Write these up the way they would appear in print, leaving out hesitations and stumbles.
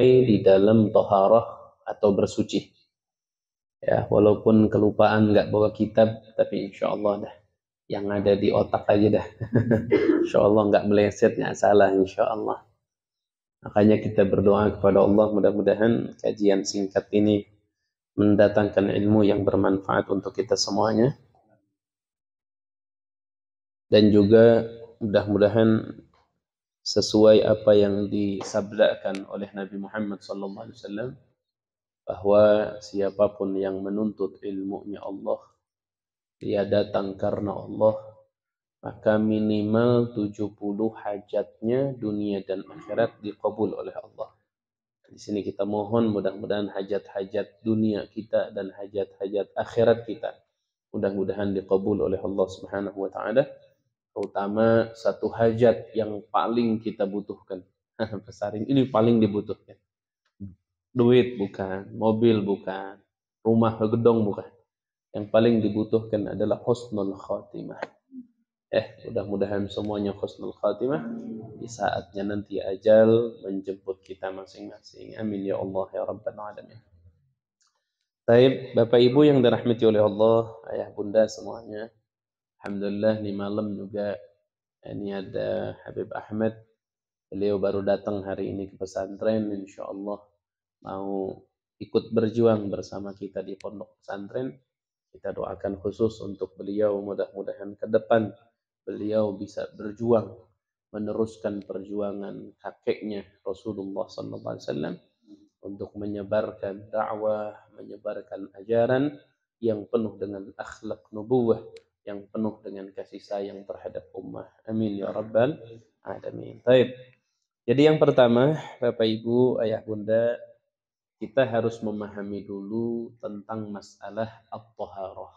lalai di dalam toharah atau bersuci. Ya, walaupun kelupaan nggak bawa kitab, tapi insya Allah dah yang ada di otak aja dah. Insya Allah nggak meleset, nggak salah insya Allah. Makanya kita berdoa kepada Allah mudah-mudahan kajian singkat ini mendatangkan ilmu yang bermanfaat untuk kita semuanya. Dan juga mudah-mudahan sesuai apa yang disabdakan oleh Nabi Muhammad SAW, bahwa siapapun yang menuntut ilmunya Allah, dia datang karena Allah, maka minimal 70 hajatnya dunia dan akhirat dikabul oleh Allah. Di sini kita mohon mudah-mudahan hajat-hajat dunia kita dan hajat-hajat akhirat kita mudah-mudahan dikabul oleh Allah Subhanahu wa taala, terutama satu hajat yang paling kita butuhkan. Pesaring ini paling dibutuhkan. Duit bukan, mobil bukan, rumah gedong bukan. Yang paling dibutuhkan adalah husnul khatimah. Mudah-mudahan semuanya husnul khatimah di saatnya nanti ajal menjemput kita masing-masing. Amin ya Allah ya Rabbal Alamin. Baik, Bapak Ibu yang dirahmati oleh Allah, ayah bunda semuanya. Alhamdulillah di malam juga ini ada Habib Ahmad. Beliau baru datang hari ini ke pesantren, insya Allah mau ikut berjuang bersama kita di pondok pesantren. Kita doakan khusus untuk beliau, mudah-mudahan ke depan beliau bisa berjuang meneruskan perjuangan kakeknya Rasulullah SAW untuk menyebarkan dakwah, menyebarkan ajaran yang penuh dengan akhlak nubuwah, yang penuh dengan kasih sayang terhadap ummah. Amin ya Rabbal Alamin. Baik. Jadi yang pertama, Bapak Ibu, Ayah Bunda, kita harus memahami dulu tentang masalah at-taharah.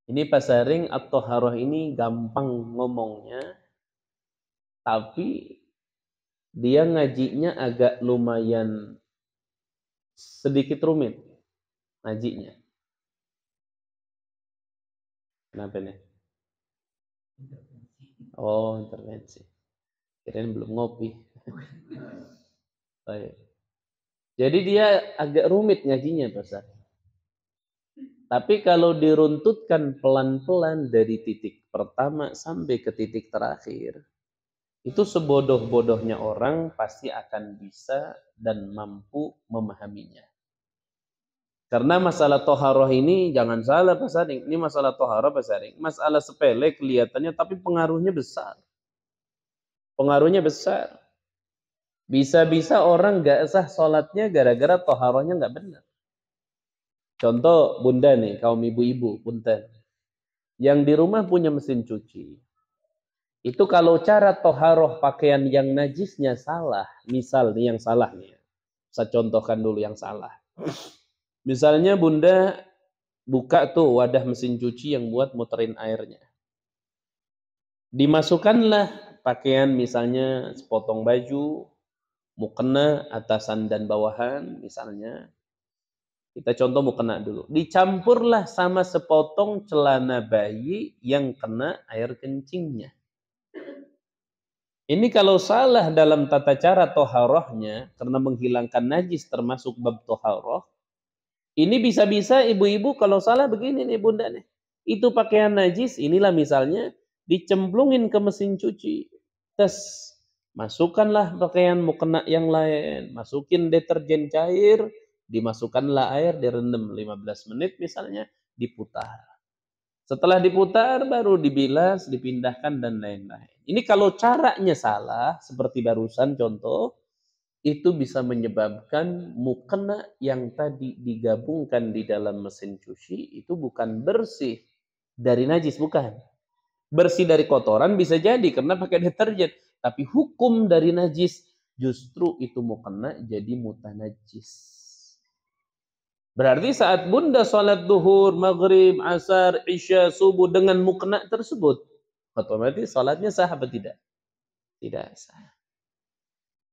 Ini pasaring at-taharah ini gampang ngomongnya, tapi dia ngajinya agak lumayan sedikit rumit ngajinya. Kenapa nih? Oh, intervensi. Kirain belum ngopi. Baik. Jadi dia agak rumit ngajinya, Pasar. Tapi kalau diruntutkan pelan-pelan dari titik pertama sampai ke titik terakhir, itu sebodoh-bodohnya orang pasti akan bisa dan mampu memahaminya. Karena masalah toharoh ini jangan salah Pak Saring, ini masalah toharoh Pak Saring, masalah sepele kelihatannya tapi pengaruhnya besar. Pengaruhnya besar. Bisa-bisa orang gak sah sholatnya gara-gara toharohnya gak benar. Contoh bunda nih, kaum ibu-ibu, punten. Yang di rumah punya mesin cuci. Itu kalau cara toharoh pakaian yang najisnya salah, misal nih yang salah nih. Saya contohkan dulu yang salah. Misalnya bunda buka tuh wadah mesin cuci yang buat muterin airnya. Dimasukkanlah pakaian misalnya sepotong baju, mukena atasan dan bawahan misalnya. Kita contoh mukena dulu. Dicampurlah sama sepotong celana bayi yang kena air kencingnya. Ini kalau salah dalam tata cara toharohnya, karena menghilangkan najis termasuk bab toharoh, ini bisa-bisa ibu-ibu kalau salah begini nih bunda nih. Itu pakaian najis, inilah misalnya dicemplungin ke mesin cuci. Tes. Masukkanlah pakaian mukena yang lain, masukin deterjen cair, dimasukkanlah air, direndam 15 menit misalnya, diputar. Setelah diputar baru dibilas, dipindahkan dan lain-lain. Ini kalau caranya salah, seperti barusan contoh, itu bisa menyebabkan mukena yang tadi digabungkan di dalam mesin cuci itu bukan bersih dari najis, bukan. Bersih dari kotoran bisa jadi karena pakai deterjen. Tapi hukum dari najis justru itu mau kena jadi mutanajis. Berarti saat bunda sholat duhur, maghrib, asar, isya, subuh dengan mukena tersebut, otomatis sholatnya sah apa tidak? Tidak sah.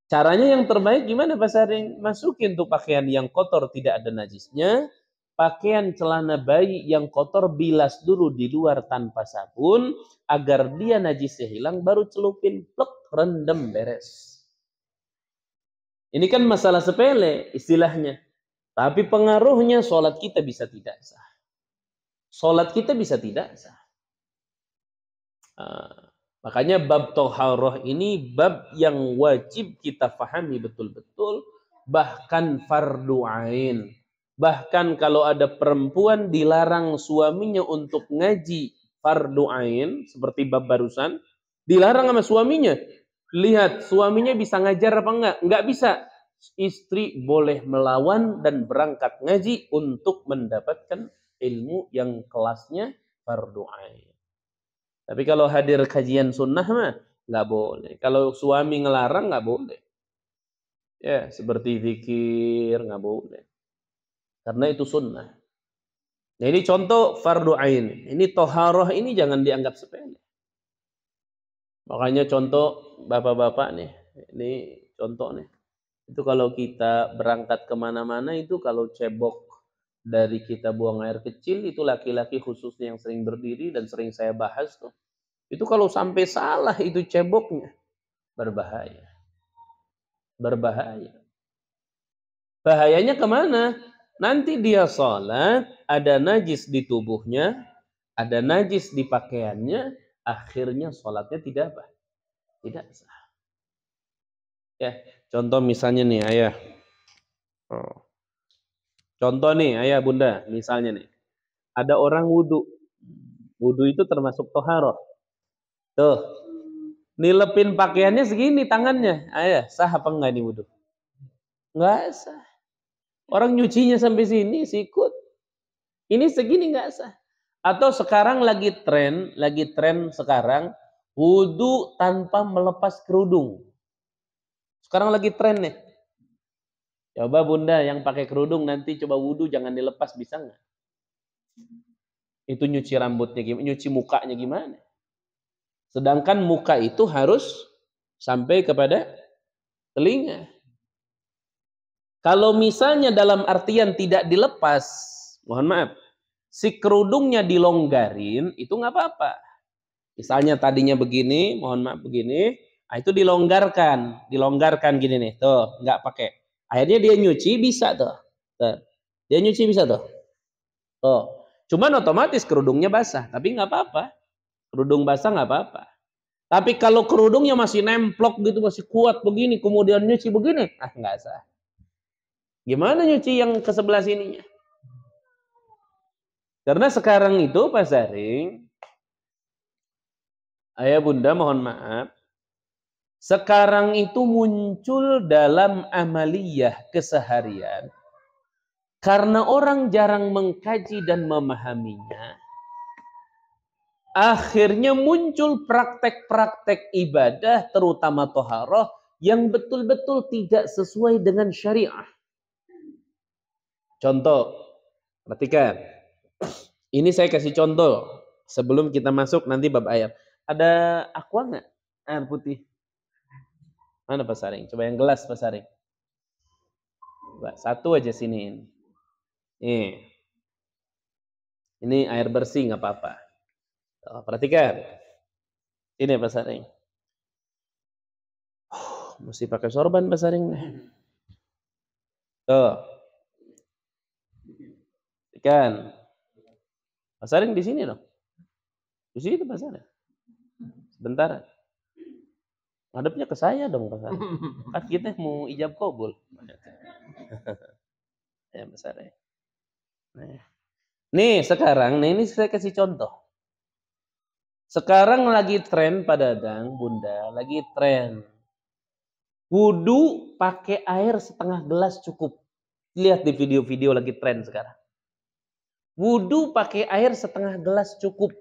Caranya yang terbaik gimana Pak Saring? Masukin tuh pakaian yang kotor tidak ada najisnya. Pakaian celana bayi yang kotor bilas dulu di luar tanpa sabun agar dia najisnya hilang, baru celupin plek rendam beres. Ini kan masalah sepele istilahnya. Tapi pengaruhnya sholat kita bisa tidak sah. Sholat kita bisa tidak sah. Makanya bab toharoh ini bab yang wajib kita pahami betul-betul. Bahkan fardu ain. Bahkan kalau ada perempuan dilarang suaminya untuk ngaji fardu ain. Seperti bab barusan. Dilarang sama suaminya. Lihat suaminya bisa ngajar apa enggak? Enggak bisa. Istri boleh melawan dan berangkat ngaji untuk mendapatkan ilmu yang kelasnya fardu ain. Tapi kalau hadir kajian sunnah mah nggak boleh. Kalau suami ngelarang nggak boleh. Ya, seperti zikir nggak boleh. Karena itu sunnah. Nah ini contoh fardu ain. Ini toharoh ini jangan dianggap sepele. Makanya contoh bapak-bapak nih. Ini contoh nih. Itu kalau kita berangkat kemana-mana itu kalau cebok dari kita buang air kecil itu laki-laki khususnya yang sering berdiri dan sering saya bahas tuh. Itu kalau sampai salah itu ceboknya berbahaya. Berbahaya. Bahayanya kemana? Nanti dia sholat, ada najis di tubuhnya, ada najis di pakaiannya, akhirnya sholatnya tidak apa? Tidak sah. Ya, contoh misalnya nih ayah. Contoh nih ayah bunda, misalnya nih. Ada orang wudhu. Wudhu itu termasuk toharoh. Tuh, nilepin pakaiannya segini tangannya. Ayah, sah apa enggak nih wudhu? Enggak sah. Orang nyucinya sampai sini sikut. Ini segini enggak sah. Atau sekarang lagi tren sekarang wudhu tanpa melepas kerudung. Sekarang lagi tren nih. Coba bunda yang pakai kerudung nanti coba wudhu jangan dilepas, bisa nggak? Itu nyuci rambutnya gimana? Nyuci mukanya gimana? Sedangkan muka itu harus sampai kepada telinga. Kalau misalnya dalam artian tidak dilepas, mohon maaf, si kerudungnya dilonggarin, itu nggak apa-apa. Misalnya tadinya begini, mohon maaf begini, nah itu dilonggarkan gini nih, tuh nggak pakai. Akhirnya dia nyuci bisa tuh. Dia nyuci bisa tuh. Tuh. Cuman otomatis kerudungnya basah, tapi nggak apa-apa. Kerudung basah nggak apa-apa. Tapi kalau kerudungnya masih nemplok gitu, masih kuat begini, kemudian nyuci begini, nggak sah. Gimana nyuci yang ke sebelah sininya? Karena sekarang itu Pak Saring, ayah bunda mohon maaf, sekarang itu muncul dalam amaliyah keseharian karena orang jarang mengkaji dan memahaminya. Akhirnya muncul praktek-praktek ibadah terutama toharoh yang betul-betul tidak sesuai dengan syariah. Contoh, perhatikan. Ini saya kasih contoh sebelum kita masuk nanti bab ayat. Ada aqua nggak? Air putih. Mana Pak Saring? Coba yang gelas Pak Saring. Coba, satu aja siniin. Ini air bersih nggak apa-apa. Perhatikan. Ini Pak Saring. Mesti pakai sorban Pak Saring. Tuh. Ikan. Pak Saring di sini dong. Di situ Pak Saring. Sebentar. Ngadepnya ke saya dong Pak Saring. Kan kita mau ijab kabul. Ya Pak Saring. Nih sekarang, ini saya kasih contoh. Sekarang lagi tren Pak Dadang, Bunda, lagi tren. Wudu pakai air setengah gelas cukup. Lihat di video-video lagi tren sekarang. Wudu pakai air setengah gelas cukup.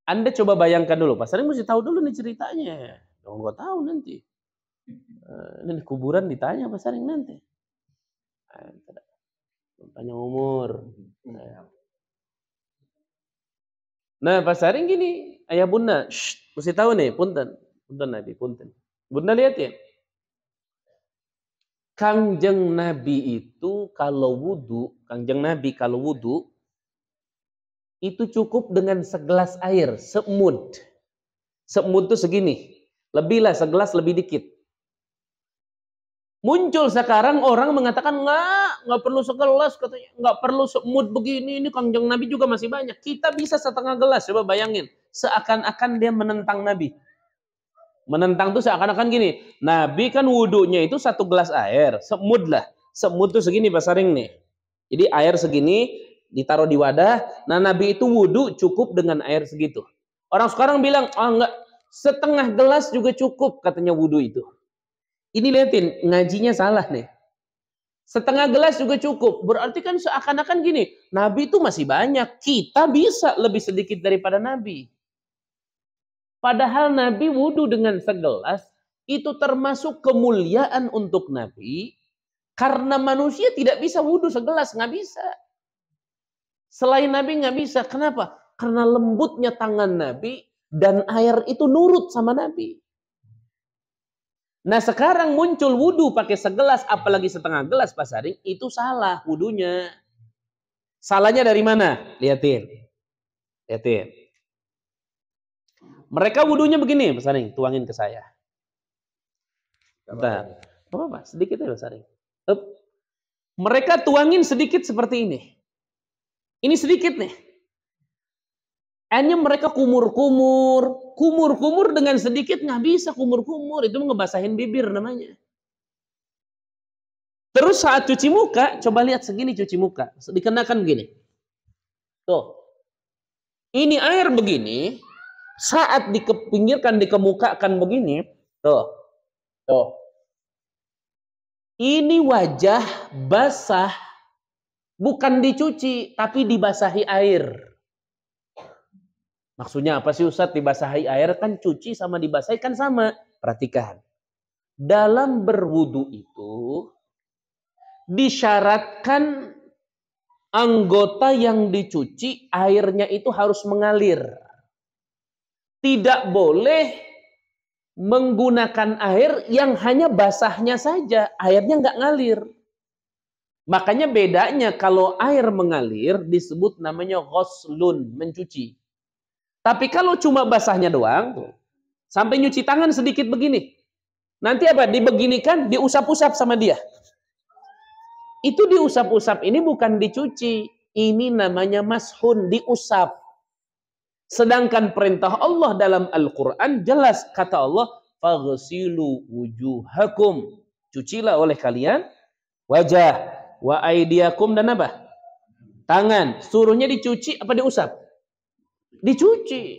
Anda coba bayangkan dulu, Pak Saring mesti tahu dulu nih ceritanya. Dong gak tahu nanti. Ini kuburan ditanya Pak Saring nanti. Tanya umur. Nah, Pak Saring gini, ayah bunda, mesti tahu nih, punten Nabi, punten. Bunda lihat ya. Kangjeng Nabi itu kalau wudu, Kangjeng Nabi kalau wudu, itu cukup dengan segelas air, semut. Semut itu segini. Lebih lah, segelas lebih dikit. Muncul sekarang orang mengatakan nggak perlu segelas katanya, nggak perlu semut begini, ini Kanjeng Nabi juga masih banyak. Kita bisa setengah gelas, coba bayangin. Seakan-akan dia menentang Nabi. Menentang tuh seakan-akan gini, Nabi kan wudhunya itu 1 gelas air, semut lah. Semut tuh segini Pak Saring nih. Jadi air segini ditaruh di wadah, nah Nabi itu wudhu cukup dengan air segitu. Orang sekarang bilang, enggak, setengah gelas juga cukup katanya wudhu itu. Ini liatin, ngajinya salah nih. Setengah gelas juga cukup. Berarti kan seakan-akan gini, Nabi itu masih banyak. Kita bisa lebih sedikit daripada Nabi. Padahal Nabi wudhu dengan segelas, itu termasuk kemuliaan untuk Nabi. Karena manusia tidak bisa wudhu segelas, nggak bisa. Selain Nabi nggak bisa. Kenapa? Karena lembutnya tangan Nabi, dan air itu nurut sama Nabi. Nah sekarang muncul wudhu pakai segelas, apalagi setengah gelas Pak Saring, itu salah wudhunya. Salahnya dari mana? Lihatin. Lihatin. Mereka wudhunya begini Pak Saring, tuangin ke saya. Bentar. Apa-apa, sedikit aja Pak Saring. Mereka tuangin sedikit seperti ini. Ini sedikit nih. Akhirnya mereka kumur-kumur. Kumur-kumur dengan sedikit nggak bisa kumur-kumur. Itu ngebasahin bibir namanya. Terus saat cuci muka, coba lihat segini cuci muka. Dikenakan begini. Tuh. Ini air begini. Saat dikepinggirkan, dikemukakan begini. Tuh. Tuh. Ini wajah basah. Bukan dicuci, tapi dibasahi air. Maksudnya apa sih Ustadz dibasahi air? Kan cuci sama dibasahi kan sama. Perhatikan. Dalam berwudu itu disyaratkan anggota yang dicuci airnya itu harus mengalir. Tidak boleh menggunakan air yang hanya basahnya saja. Airnya nggak ngalir. Makanya bedanya kalau air mengalir disebut namanya ghuslun, mencuci. Tapi kalau cuma basahnya doang, sampai nyuci tangan sedikit begini. Nanti apa? Dibeginikan, diusap-usap sama dia. Itu diusap-usap ini bukan dicuci. Ini namanya mashun, diusap. Sedangkan perintah Allah dalam Al-Quran jelas. Kata Allah, faghsilu wujuhakum. Cucilah oleh kalian wajah, wa aidiakum dan apa? Tangan. Suruhnya dicuci apa diusap? Dicuci.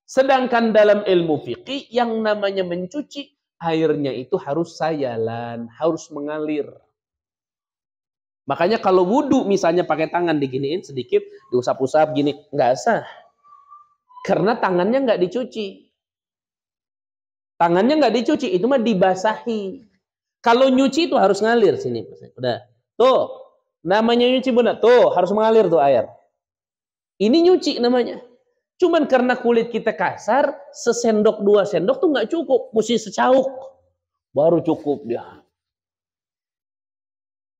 Sedangkan dalam ilmu fikih yang namanya mencuci, airnya itu harus sayalan, harus mengalir. Makanya kalau wudhu misalnya pakai tangan diginiin sedikit, diusap-usap gini, nggak sah. Karena tangannya nggak dicuci. Tangannya nggak dicuci, itu mah dibasahi. Kalau nyuci itu harus ngalir sini. Udah. Tuh, namanya nyuci benar. Tuh, harus mengalir tuh air. Ini nyuci namanya. Cuman karena kulit kita kasar, sesendok 2 sendok tuh nggak cukup, mesti secauk baru cukup dia.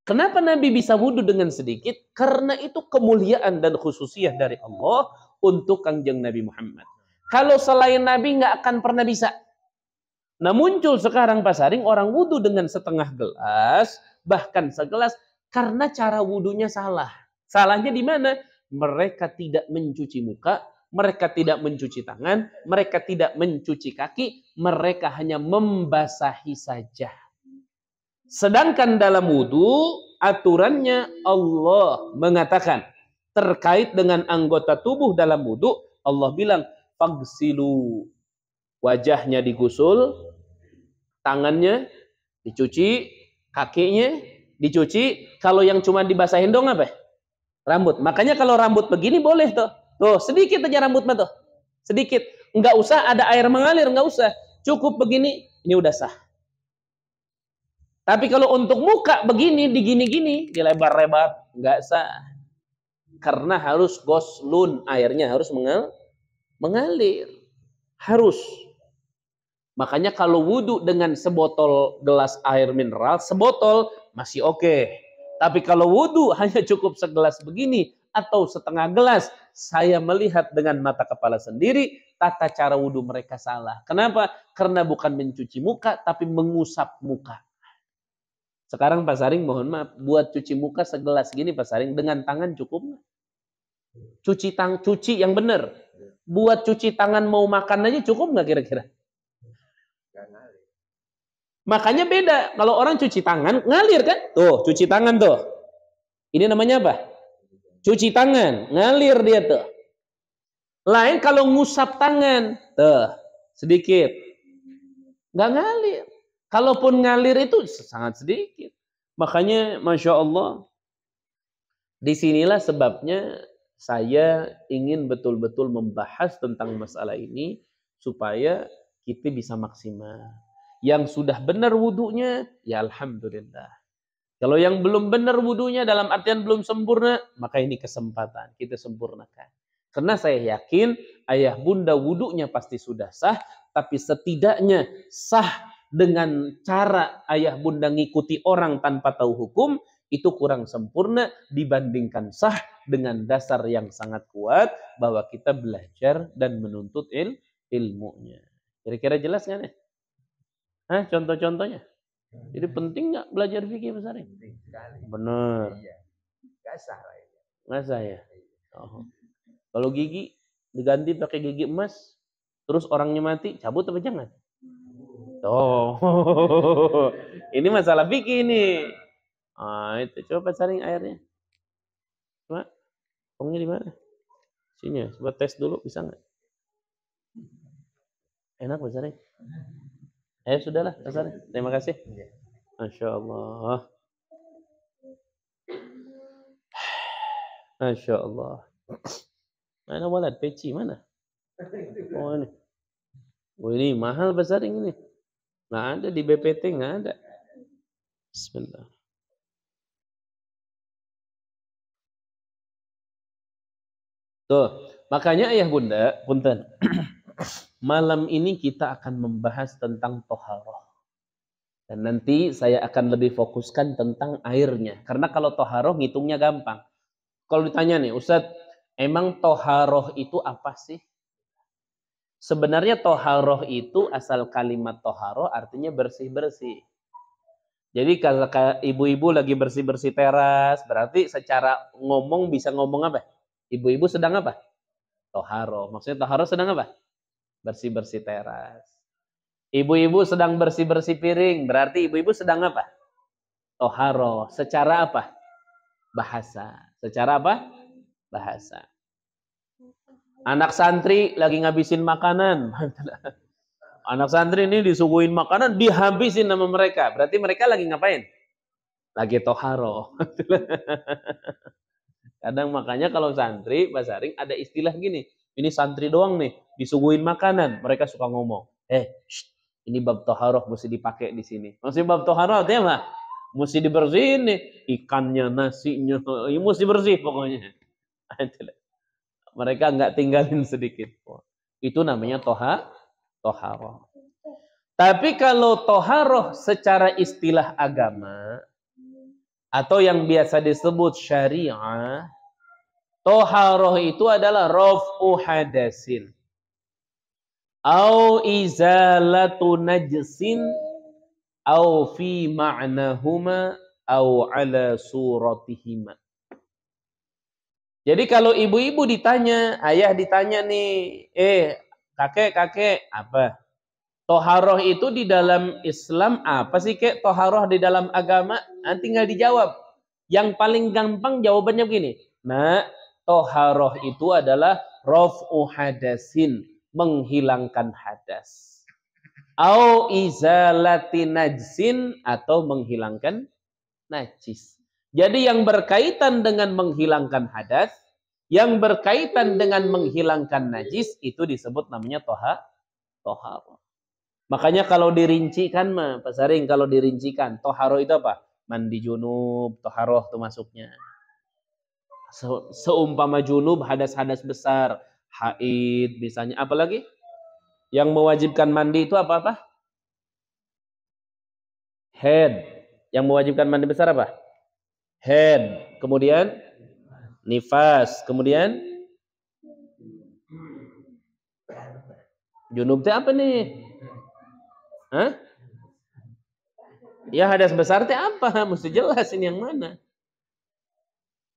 Kenapa Nabi bisa wudhu dengan sedikit? Karena itu kemuliaan dan khususiyah dari Allah untuk Kanjeng Nabi Muhammad. Kalau selain Nabi nggak akan pernah bisa. Nah muncul sekarang Pak Saring orang wudhu dengan setengah gelas, bahkan segelas, karena cara wudhunya salah. Salahnya di mana? Mereka tidak mencuci muka, mereka tidak mencuci tangan, mereka tidak mencuci kaki, mereka hanya membasahi saja. Sedangkan dalam wudhu, aturannya Allah mengatakan, terkait dengan anggota tubuh dalam wudhu, Allah bilang, fagsilu, wajahnya digusul, tangannya dicuci, kakinya dicuci, kalau yang cuma dibasahin dong apa? Rambut. Makanya kalau rambut begini boleh tuh. Tuh, sedikit aja rambut mah tuh. Sedikit. Enggak usah ada air mengalir, enggak usah. Cukup begini, ini udah sah. Tapi kalau untuk muka begini, digini-gini, dilebar-lebar, enggak sah. Karena harus ghuslun, airnya harus mengalir. Harus. Makanya kalau wudhu dengan sebotol gelas air mineral, sebotol masih oke. Tapi kalau wudhu hanya cukup segelas begini, atau setengah gelas, saya melihat dengan mata kepala sendiri tata cara wudhu mereka salah. Kenapa? Karena bukan mencuci muka tapi mengusap muka. Sekarang Pak Saring mohon maaf, buat cuci muka segelas gini Pak Saring dengan tangan cukup nggak? Cuci yang benar. Buat cuci tangan mau makan aja cukup nggak kira-kira? Makanya beda. Kalau orang cuci tangan ngalir kan? Tuh, cuci tangan tuh. Ini namanya apa? Cuci tangan, ngalir dia tuh. Lain kalau ngusap tangan, tuh sedikit, nggak ngalir. Kalaupun ngalir itu sangat sedikit. Makanya, masya Allah, disinilah sebabnya saya ingin betul-betul membahas tentang masalah ini supaya kita bisa maksimal. Yang sudah benar wudunya, ya alhamdulillah. Kalau yang belum benar wudunya dalam artian belum sempurna, maka ini kesempatan kita sempurnakan. Karena saya yakin ayah bunda wudunya pasti sudah sah, tapi setidaknya sah dengan cara ayah bunda ngikuti orang tanpa tahu hukum, itu kurang sempurna dibandingkan sah dengan dasar yang sangat kuat bahwa kita belajar dan menuntut ilmunya. Kira-kira jelas kan ya? Hah, contoh-contohnya? Jadi penting nggak belajar fikih besar ini? Penting sekali. Benar. Iya. Nggak sah lah ini. Nggak sah ya? Oh. Kalau gigi diganti pakai gigi emas, terus orangnya mati, cabut apa jangan? Oh, ini masalah fikih ini. Ah, itu coba saring airnya. Coba, tongnya di mana? Sini ya, coba tes dulu bisa nggak? Enak Pak Saring? Sudahlah Pak Saring. Terima kasih. Masya Allah. Masya Allah. Mana walad peci mana? Oh ini. Oh ini mahal Pak Saring ini. Nggak ada di BPT, nggak ada. Bismillah. Tuh, makanya ayah bunda, punten. Malam ini kita akan membahas tentang toharoh. Dan nanti saya akan lebih fokuskan tentang airnya. Karena kalau toharoh ngitungnya gampang. Kalau ditanya nih, Ustadz, emang toharoh itu apa sih? Sebenarnya toharoh itu asal kalimat toharoh artinya bersih-bersih. Jadi kalau ibu-ibu lagi bersih-bersih teras, berarti secara ngomong bisa ngomong apa? Ibu-ibu sedang apa? Toharoh. Maksudnya toharoh sedang apa? Bersih-bersih teras. Ibu-ibu sedang bersih-bersih piring, berarti ibu-ibu sedang apa? Toharoh. Secara apa? Bahasa. Secara apa? Bahasa. Anak santri lagi ngabisin makanan. Anak santri ini disuguhin makanan, dihabisin sama mereka. Berarti mereka lagi ngapain? Lagi toharoh. Kadang makanya kalau santri, Pak Saring ada istilah gini. Ini santri doang nih, disuguhin makanan. Mereka suka ngomong, ini bab toharoh mesti dipakai di sini. Maksudnya bab toharoh artinya apa? Mesti dibersihin nih. Ikannya, nasinya, mesti bersih pokoknya. Mereka nggak tinggalin sedikit. Itu namanya toharoh. Tapi kalau toharoh secara istilah agama, atau yang biasa disebut syariah, toharoh itu adalah raf'u hadasin au izalatu najsin au fi ma'nahuma au ala suratihima. Jadi kalau ibu-ibu ditanya, ayah ditanya nih, kakek, apa? Toharoh itu di dalam Islam apa sih kek? Toharoh di dalam agama? Nanti tinggal dijawab. Yang paling gampang jawabannya begini. Nah, toharoh itu adalah raf'u hadasin, menghilangkan hadas. Au izalati najsin, atau menghilangkan najis. Jadi yang berkaitan dengan menghilangkan hadas, yang berkaitan dengan menghilangkan najis, itu disebut namanya toharoh. Makanya kalau dirincikan mah, Pak Saring, kalau dirincikan, toharoh itu apa? Mandi junub, toharoh itu masuknya. Seumpama junub, hadas-hadas besar, haid misalnya. Apalagi? Yang mewajibkan mandi itu apa-apa? Head. Yang mewajibkan mandi besar apa? Head. Kemudian nifas. Kemudian junub itu apa nih? Hah? Ya hadas besar teh apa? Mesti jelas ini yang mana.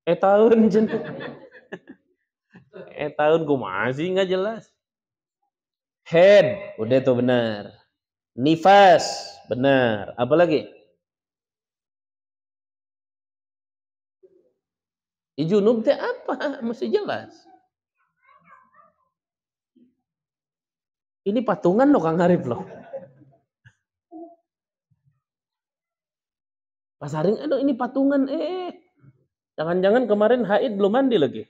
Tahun jen. Tahun gue masih nggak jelas. Head, udah tuh benar. Nifas, benar. Apa lagi? Junub teh apa? Mesti jelas. Ini patungan loh Kang Arif loh. Pasaring, aduh ini patungan. Jangan-jangan kemarin haid belum mandi lagi.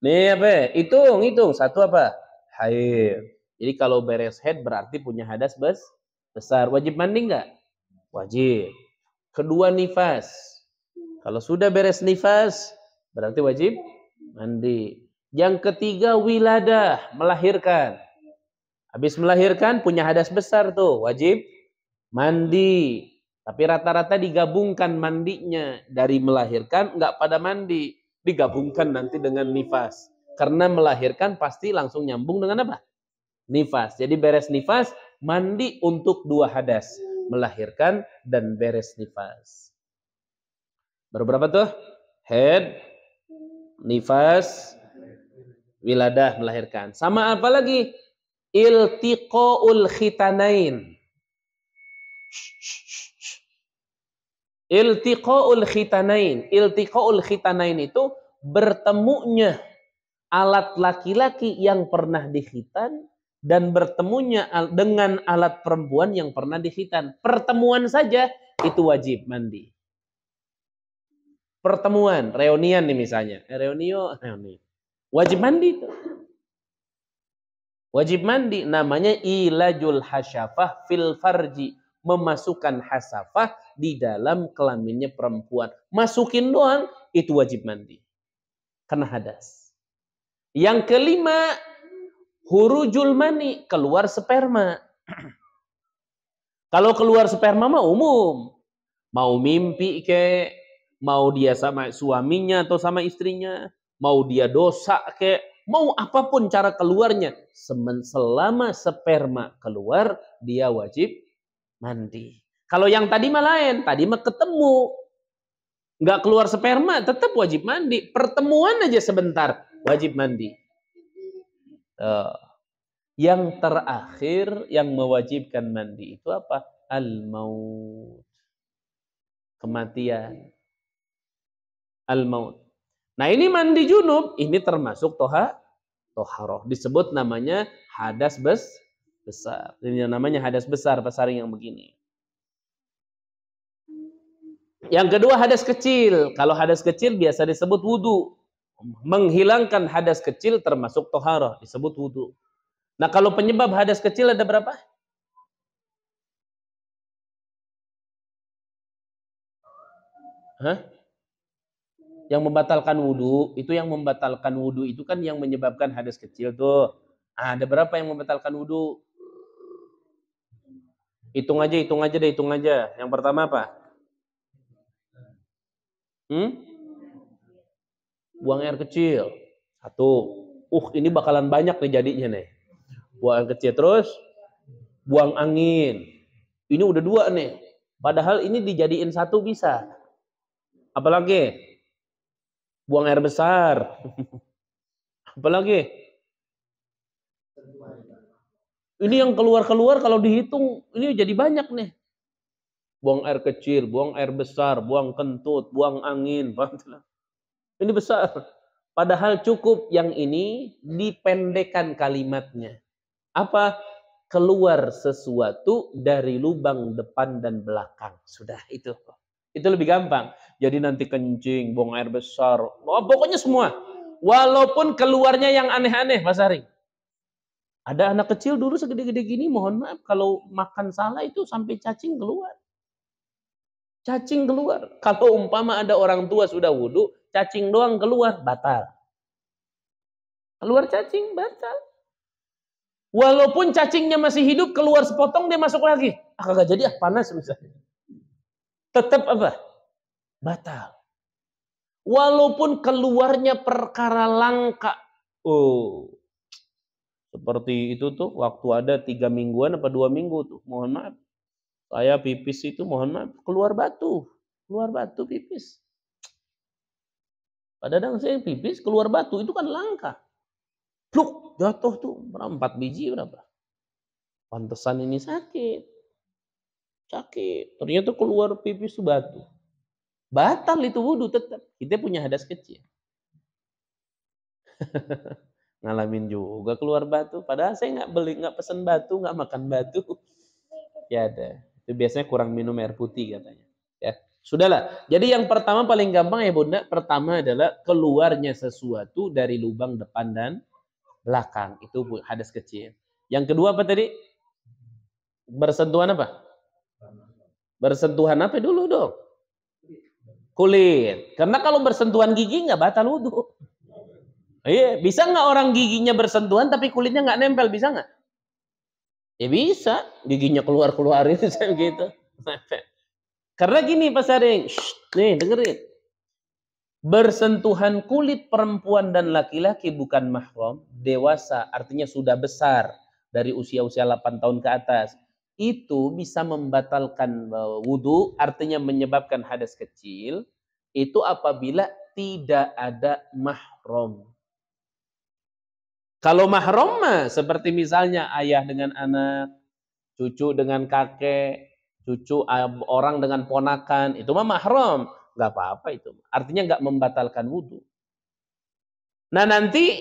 Nih apa? Hitung. Satu apa? Haid. Jadi kalau beres haid berarti punya hadas besar. Wajib mandi nggak? Wajib. Kedua nifas. Kalau sudah beres nifas berarti wajib mandi. Yang ketiga wiladah, melahirkan. Habis melahirkan punya hadas besar tuh, wajib mandi. Tapi rata-rata digabungkan mandinya. Dari melahirkan nggak pada mandi. Digabungkan nanti dengan nifas. Karena melahirkan pasti langsung nyambung dengan apa? Nifas. Jadi beres nifas, mandi untuk dua hadas. Melahirkan dan beres nifas. Baru berapa tuh? Head, nifas, wiladah, melahirkan. Sama apa lagi? Iltiqaul khitanain. Iltiqaul khitanain itu bertemunya alat laki-laki yang pernah dikhitan dan bertemunya dengan alat perempuan yang pernah dikhitan. Pertemuan saja itu wajib mandi. Pertemuan, reunian nih misalnya. Reuni. Wajib mandi itu. Wajib mandi, namanya ilajul hasyafah fil farji, memasukkan hasafah di dalam kelaminnya perempuan. Masukin doang itu wajib mandi. Karena hadas. Yang kelima, hurujul mani, keluar sperma. Kalau keluar sperma mah umum. Mau mimpi ke, mau dia sama suaminya atau sama istrinya, mau dia dosa ke, mau apapun cara keluarnya, selama sperma keluar, dia wajib mandi. Kalau yang tadi mah lain, tadi mah ketemu, nggak keluar sperma, tetap wajib mandi. Pertemuan aja sebentar, wajib mandi. Yang terakhir yang mewajibkan mandi itu apa? Al-maut. Kematian. Al-maut. Nah ini mandi junub, ini termasuk toharoh. Disebut namanya hadas besar. Ini namanya hadas besar, pasaring yang begini. Yang kedua hadas kecil. Kalau hadas kecil biasa disebut wudu. Menghilangkan hadas kecil termasuk toharoh, disebut wudu. Nah kalau penyebab hadas kecil ada berapa? Hah? Yang membatalkan wudu, itu kan yang menyebabkan hadas kecil tuh. Ada berapa yang membatalkan wudu? Hitung aja deh. Yang pertama apa? Buang air kecil. Satu. Ini bakalan banyak nih jadinya nih. Buang air kecil. Terus buang angin. Ini udah dua nih. Padahal ini dijadiin satu bisa. Apalagi? Buang air besar. Apalagi? Ini yang keluar-keluar kalau dihitung ini jadi banyak nih. Buang air kecil, buang air besar, buang kentut, buang angin. Ini besar. Padahal cukup yang ini dipendekkan kalimatnya. Apa? Keluar sesuatu dari lubang depan dan belakang. Sudah itu. Itu lebih gampang. Jadi nanti kencing, buang air besar. Pokoknya semua. Walaupun keluarnya yang aneh-aneh, Mas Ari. Ada anak kecil dulu segede-gede gini, mohon maaf. Kalau makan salah itu sampai cacing keluar. Cacing keluar. Kalau umpama ada orang tua sudah wudhu, cacing doang keluar, batal. Keluar cacing, batal. Walaupun cacingnya masih hidup, keluar sepotong, dia masuk lagi. Kagak jadi, panas misalnya. Tetap apa? Batal. Walaupun keluarnya perkara langka. Seperti itu tuh, waktu ada 3 mingguan apa 2 minggu tuh, mohon maaf. Saya pipis itu mohon maaf keluar batu pipis. Padahal saya pipis keluar batu itu kan langka. Pluk, jatuh tuh berapa 4 biji berapa. Pantesan ini sakit. Sakit. Ternyata keluar pipis tuh batu. Batal itu wudu tetap. Kita punya hadas kecil. Ngalamin juga keluar batu. Padahal saya nggak pesen batu, nggak makan batu. Ya ada. Itu biasanya kurang minum air putih katanya. Ya, sudahlah. Jadi yang pertama paling gampang ya Bunda. Pertama adalah keluarnya sesuatu dari lubang depan dan belakang. Itu hadas kecil. Yang kedua apa tadi? Bersentuhan apa? Bersentuhan apa dulu dong? Kulit. Karena kalau bersentuhan gigi nggak batal wudhu. Iya, bisa nggak orang giginya bersentuhan tapi kulitnya nggak nempel, bisa nggak? Ya bisa, giginya keluar-keluarin gitu. Karena gini Pak Saring, nih dengerin. Bersentuhan kulit perempuan dan laki-laki bukan mahram, dewasa, artinya sudah besar dari usia-usia 8 tahun ke atas. Itu bisa membatalkan wudhu, artinya menyebabkan hadas kecil, itu apabila tidak ada mahram. Kalau mahram mah seperti misalnya ayah dengan anak, cucu dengan kakek, cucu orang dengan ponakan, itu mah mahram, nggak apa-apa itu. Artinya nggak membatalkan wudhu. Nah nanti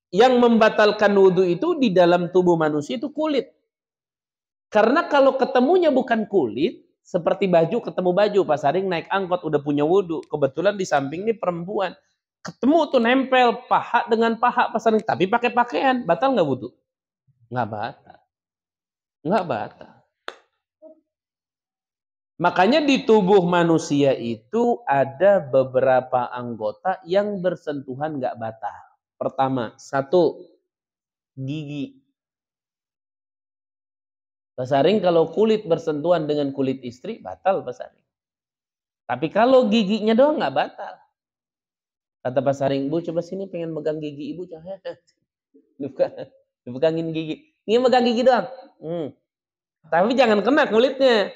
yang membatalkan wudhu itu di dalam tubuh manusia itu kulit. Karena kalau ketemunya bukan kulit, seperti baju ketemu baju, Pak Saring naik angkot udah punya wudhu, kebetulan di samping ini perempuan. Ketemu tuh nempel paha dengan paha Pak Saring, tapi pakai pakaian, batal nggak wudhu? Nggak batal. Nggak batal. Makanya di tubuh manusia itu ada beberapa anggota yang bersentuhan nggak batal. Pertama, satu, gigi. Pak Saring kalau kulit bersentuhan dengan kulit istri, batal Pak Saring. Tapi kalau giginya doang nggak batal. Kata Pak Saring, Bu coba sini pengen megang gigi ibu. Dipegangin gigi. Ini megang gigi doang. Tapi jangan kena kulitnya.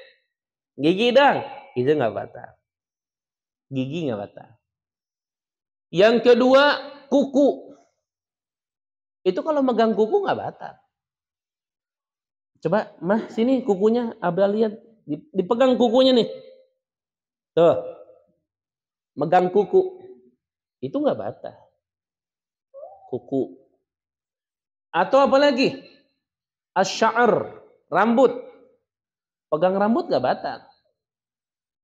Gigi doang. Itu nggak batal. Gigi nggak batal. Yang kedua, kuku. Itu kalau megang kuku nggak batal. Coba, Mah, sini kukunya. Abah lihat. Dipegang kukunya nih. Tuh. Megang kuku. Itu nggak batal. Kuku. Atau apa lagi? Asy'ar. Rambut. Pegang rambut nggak batal.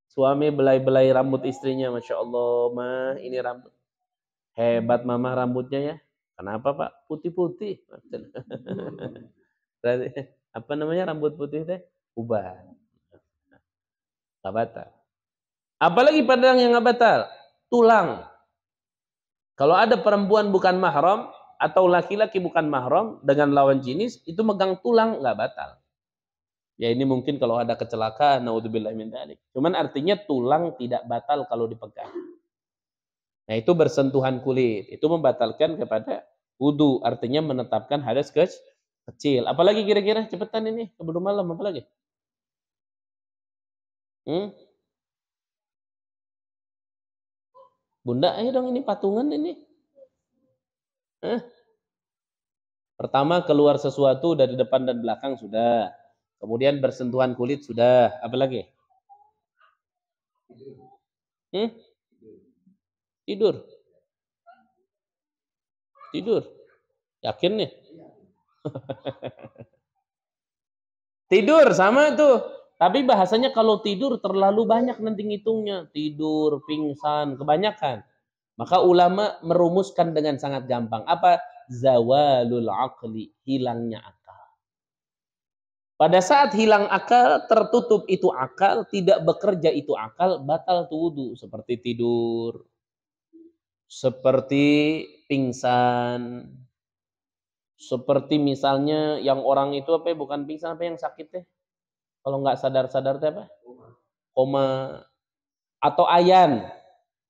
Suami belai-belai rambut istrinya. Masya Allah, Mah, ini rambut. Hebat mama rambutnya ya. Kenapa Pak? Putih-putih. Apa namanya rambut putih teh? Uban. Nggak batal. Apalagi padang yang nggak batal? Tulang. Kalau ada perempuan bukan mahram atau laki-laki bukan mahram dengan lawan jenis, itu megang tulang nggak batal. Ya ini mungkin kalau ada kecelakaan, naudzubillah min dzalik. Cuman artinya tulang tidak batal kalau dipegang. Nah itu bersentuhan kulit, itu membatalkan kepada wudu, artinya menetapkan hadas kecil. Apalagi kira-kira cepetan ini, keburu malam apalagi? Bunda, ayo dong ini patungan ini. Pertama keluar sesuatu dari depan dan belakang sudah. Kemudian bersentuhan kulit sudah. Apalagi? Tidur. Tidur. Yakin nih? Tidur sama tuh. Tapi bahasanya kalau tidur terlalu banyak nanti ngitungnya. Tidur, pingsan, kebanyakan. Maka ulama merumuskan dengan sangat gampang. Apa? Zawalul aqli, hilangnya akal. Pada saat hilang akal, tertutup itu akal, tidak bekerja itu akal, batal wudu. Seperti tidur, seperti pingsan, seperti misalnya yang orang itu apa ya, bukan pingsan apa yang sakit teh? Kalau nggak sadar-sadar teh apa? Koma. Atau ayan.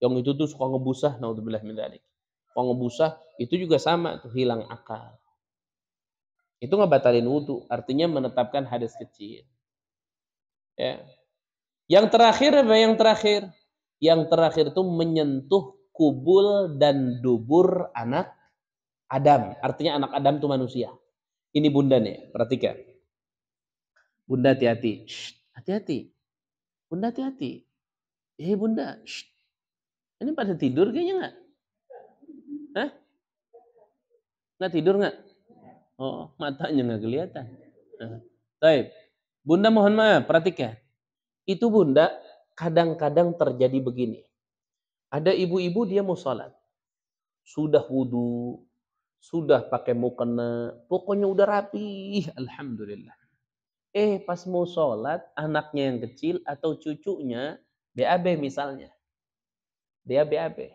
Yang itu tuh suka ngebusah, naudzubillah min dzalik. Suka ngebusah, itu juga sama tuh hilang akal. Itu ngebatalin wudu, artinya menetapkan hadas kecil. Ya. Yang terakhir apa yang terakhir? Yang terakhir itu menyentuh kubul dan dubur anak Adam. Artinya anak Adam itu manusia. Ini bunda nih, perhatikan. Bunda hati-hati. Shh, hati-hati. Bunda hati-hati. Bunda. Shh. Ini pada tidur kayaknya nggak? Hah? Nggak tidur nggak? Oh, matanya nggak kelihatan. Baik. Bunda mohon maaf, perhatikan. Itu bunda kadang-kadang terjadi begini. Ada ibu-ibu dia mau sholat. Sudah wudhu, sudah pakai mukena, pokoknya udah rapi, alhamdulillah. Pas mau sholat, anaknya yang kecil atau cucunya BAB misalnya. Dia BAB.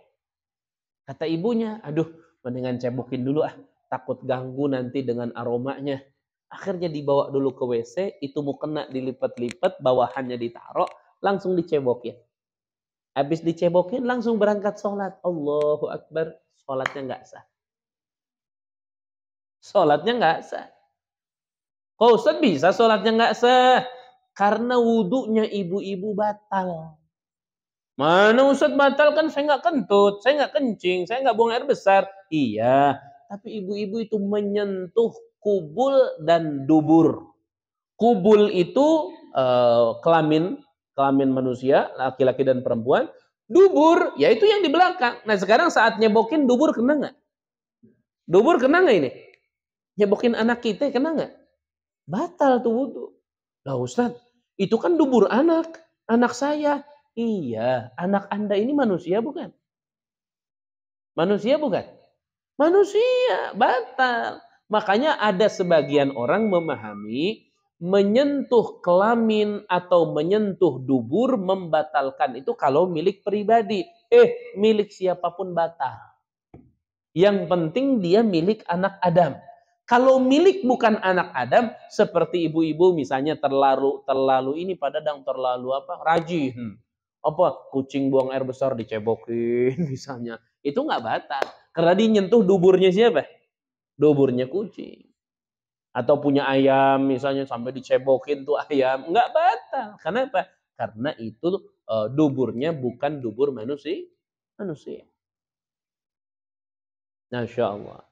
Kata ibunya, aduh mendingan cebokin dulu takut ganggu nanti dengan aromanya. Akhirnya dibawa dulu ke WC, itu mukena dilipat-lipat, bawahannya ditaruh, langsung dicebokin. Habis dicebokin langsung berangkat sholat. Allahu Akbar, sholatnya nggak sah. Sholatnya nggak sah. Kok Ustaz bisa sholatnya nggak sah? Karena wudhunya ibu-ibu batal. Mana Ustaz batal, kan saya nggak kentut, saya nggak kencing, saya nggak buang air besar. Iya, tapi ibu-ibu itu menyentuh kubul dan dubur. Kubul itu kelamin manusia, laki-laki dan perempuan. Dubur, yaitu yang di belakang. Nah sekarang saat nyebokin dubur kena nggak? Dubur kena nggak ini? Nyebokin anak kita kena nggak? Batal tuh wudhu. Lah Ustaz, itu kan dubur anak saya. Iya, anak Anda ini manusia bukan? Manusia bukan? Manusia, batal. Makanya ada sebagian orang memahami menyentuh kelamin atau menyentuh dubur membatalkan itu kalau milik pribadi. Milik siapapun batal. Yang penting dia milik anak Adam. Kalau milik bukan anak Adam, seperti ibu-ibu misalnya terlalu ini terlalu rajin. Kucing buang air besar dicebokin misalnya. Itu nggak batal. Karena dia nyentuh duburnya siapa? Duburnya kucing. Atau punya ayam misalnya sampai dicebokin tuh ayam. Nggak batal. Kenapa? Karena itu duburnya bukan dubur manusia. Masya Allah.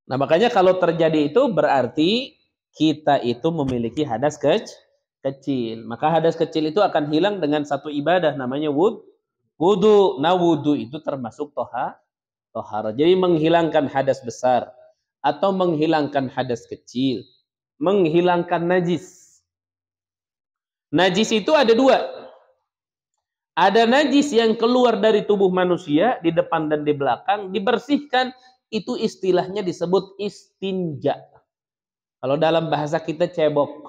Nah makanya kalau terjadi itu berarti kita itu memiliki hadas kecil. Maka hadas kecil itu akan hilang dengan satu ibadah namanya wudhu. Nah wudhu itu termasuk tohara. Jadi menghilangkan hadas besar atau menghilangkan hadas kecil. Menghilangkan najis. Najis itu ada dua. Ada najis yang keluar dari tubuh manusia di depan dan di belakang dibersihkan. Itu istilahnya disebut istinja. Kalau dalam bahasa kita cebok.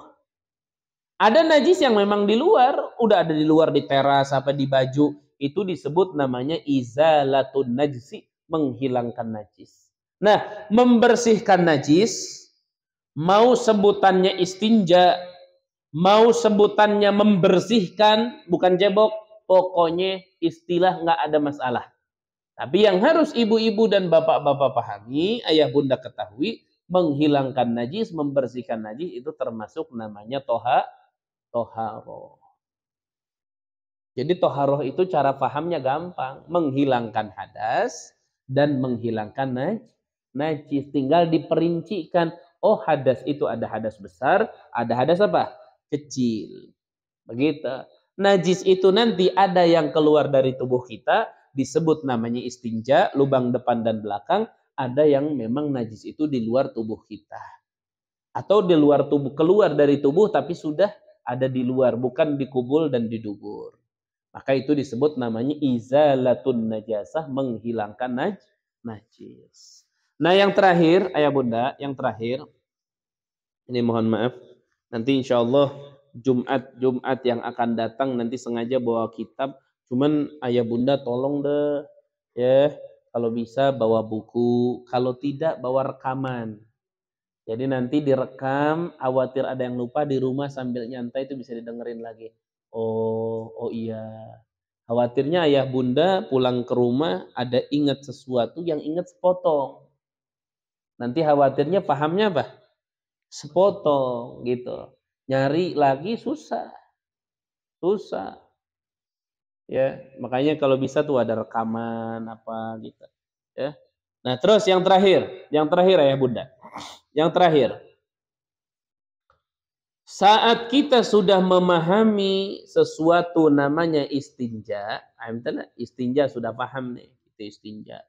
Ada najis yang memang di luar, udah ada di luar di teras apa di baju, itu disebut namanya izalatun najisi, menghilangkan najis. Nah, membersihkan najis, mau sebutannya istinja, mau sebutannya membersihkan, bukan cebok, pokoknya istilah nggak ada masalah. Tapi yang harus ibu-ibu dan bapak-bapak pahami, ayah bunda ketahui, menghilangkan najis, membersihkan najis itu termasuk namanya toharoh. Jadi toharoh itu cara pahamnya gampang, menghilangkan hadas dan menghilangkan najis. Tinggal diperincikan, hadas itu ada hadas besar, ada hadas apa? Kecil. Begitu. Najis itu nanti ada yang keluar dari tubuh kita, disebut namanya istinja, lubang depan dan belakang. Ada yang memang najis itu di luar tubuh kita. Atau di luar tubuh, keluar dari tubuh tapi sudah ada di luar, bukan di kubul dan di dubur. Maka itu disebut namanya izalatun najasah, menghilangkan najis. Nah yang terakhir, ayah bunda, yang terakhir, ini mohon maaf, nanti insya Allah Jumat yang akan datang nanti sengaja bawa kitab. Cuman ayah bunda tolong deh ya, kalau bisa bawa buku, kalau tidak bawa rekaman. Jadi nanti direkam, khawatir ada yang lupa di rumah sambil nyantai itu bisa didengerin lagi. Oh iya. Khawatirnya ayah bunda pulang ke rumah ada ingat sesuatu yang ingat sepotong. Nanti khawatirnya pahamnya apa? Sepotong gitu. Nyari lagi susah. Susah. Ya, makanya kalau bisa tuh ada rekaman apa gitu. Ya. Nah, terus yang terakhir ya Bunda. Yang terakhir, saat kita sudah memahami sesuatu namanya istinja, istinja sudah paham nih, itu istinja.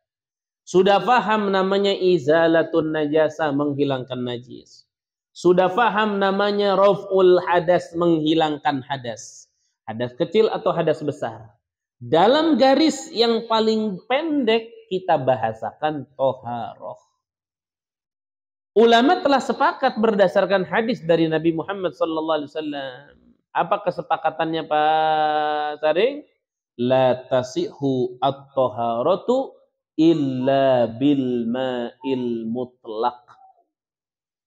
Sudah paham namanya izalatun najasa, menghilangkan najis. Sudah paham namanya raf'ul hadas, menghilangkan hadas. Hadas kecil atau hadas besar. Dalam garis yang paling pendek kita bahasakan toharoh. Ulama telah sepakat berdasarkan hadis dari Nabi Muhammad SAW. Apa kesepakatannya Pak Saring? La tasihu at-taharatu illa bil ma'il mutlaq.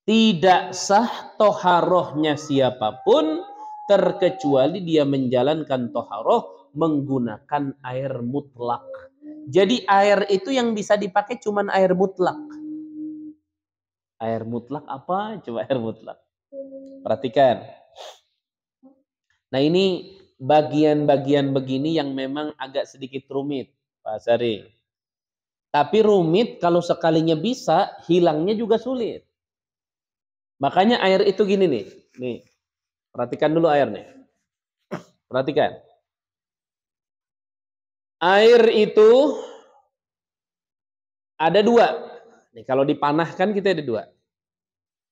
Tidak sah toharohnya siapapun terkecuali dia menjalankan toharoh menggunakan air mutlak. Jadi air itu yang bisa dipakai cuman air mutlak. Air mutlak apa? Coba air mutlak. Perhatikan. Nah ini bagian-bagian begini yang memang agak sedikit rumit, Pak Sari. Tapi rumit kalau sekalinya bisa, hilangnya juga sulit. Makanya air itu gini nih. Nih, perhatikan dulu air nih. Perhatikan. Air itu ada dua. Nih, kalau dipanahkan kita ada dua.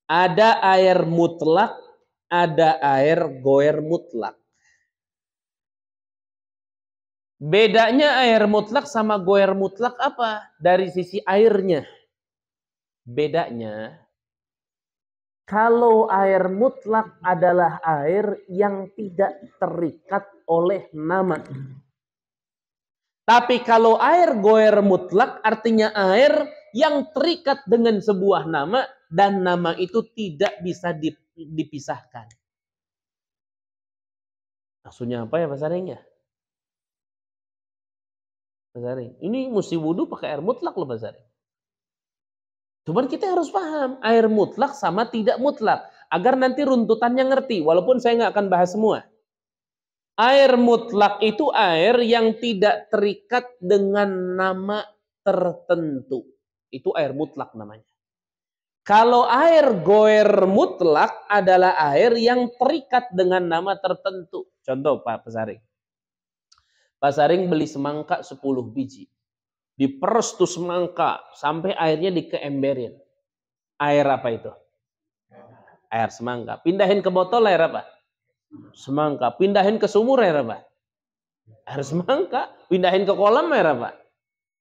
Ada air mutlak, ada air goer mutlak. Bedanya air mutlak sama goer mutlak apa? Dari sisi airnya. Bedanya, kalau air mutlak adalah air yang tidak terikat oleh nama. Tapi kalau air goer mutlak artinya air yang terikat dengan sebuah nama dan nama itu tidak bisa dipisahkan. Maksudnya apa ya Pak Saring ya? Pak Saring, ini mesti wudhu pakai air mutlak loh Pak Saring. Cuman kita harus paham air mutlak sama tidak mutlak agar nanti runtutannya ngerti. Walaupun saya nggak akan bahas semua. Air mutlak itu air yang tidak terikat dengan nama tertentu. Itu air mutlak namanya. Kalau air goer mutlak adalah air yang terikat dengan nama tertentu. Contoh Pak Saring. Pak Saring beli semangka 10 biji. Diperes tuh semangka sampai airnya dikeemberin. Air apa itu? Air semangka. Pindahin ke botol air apa? Semangka. Pindahin ke sumur air apa? Air semangka. Pindahin ke kolam air apa?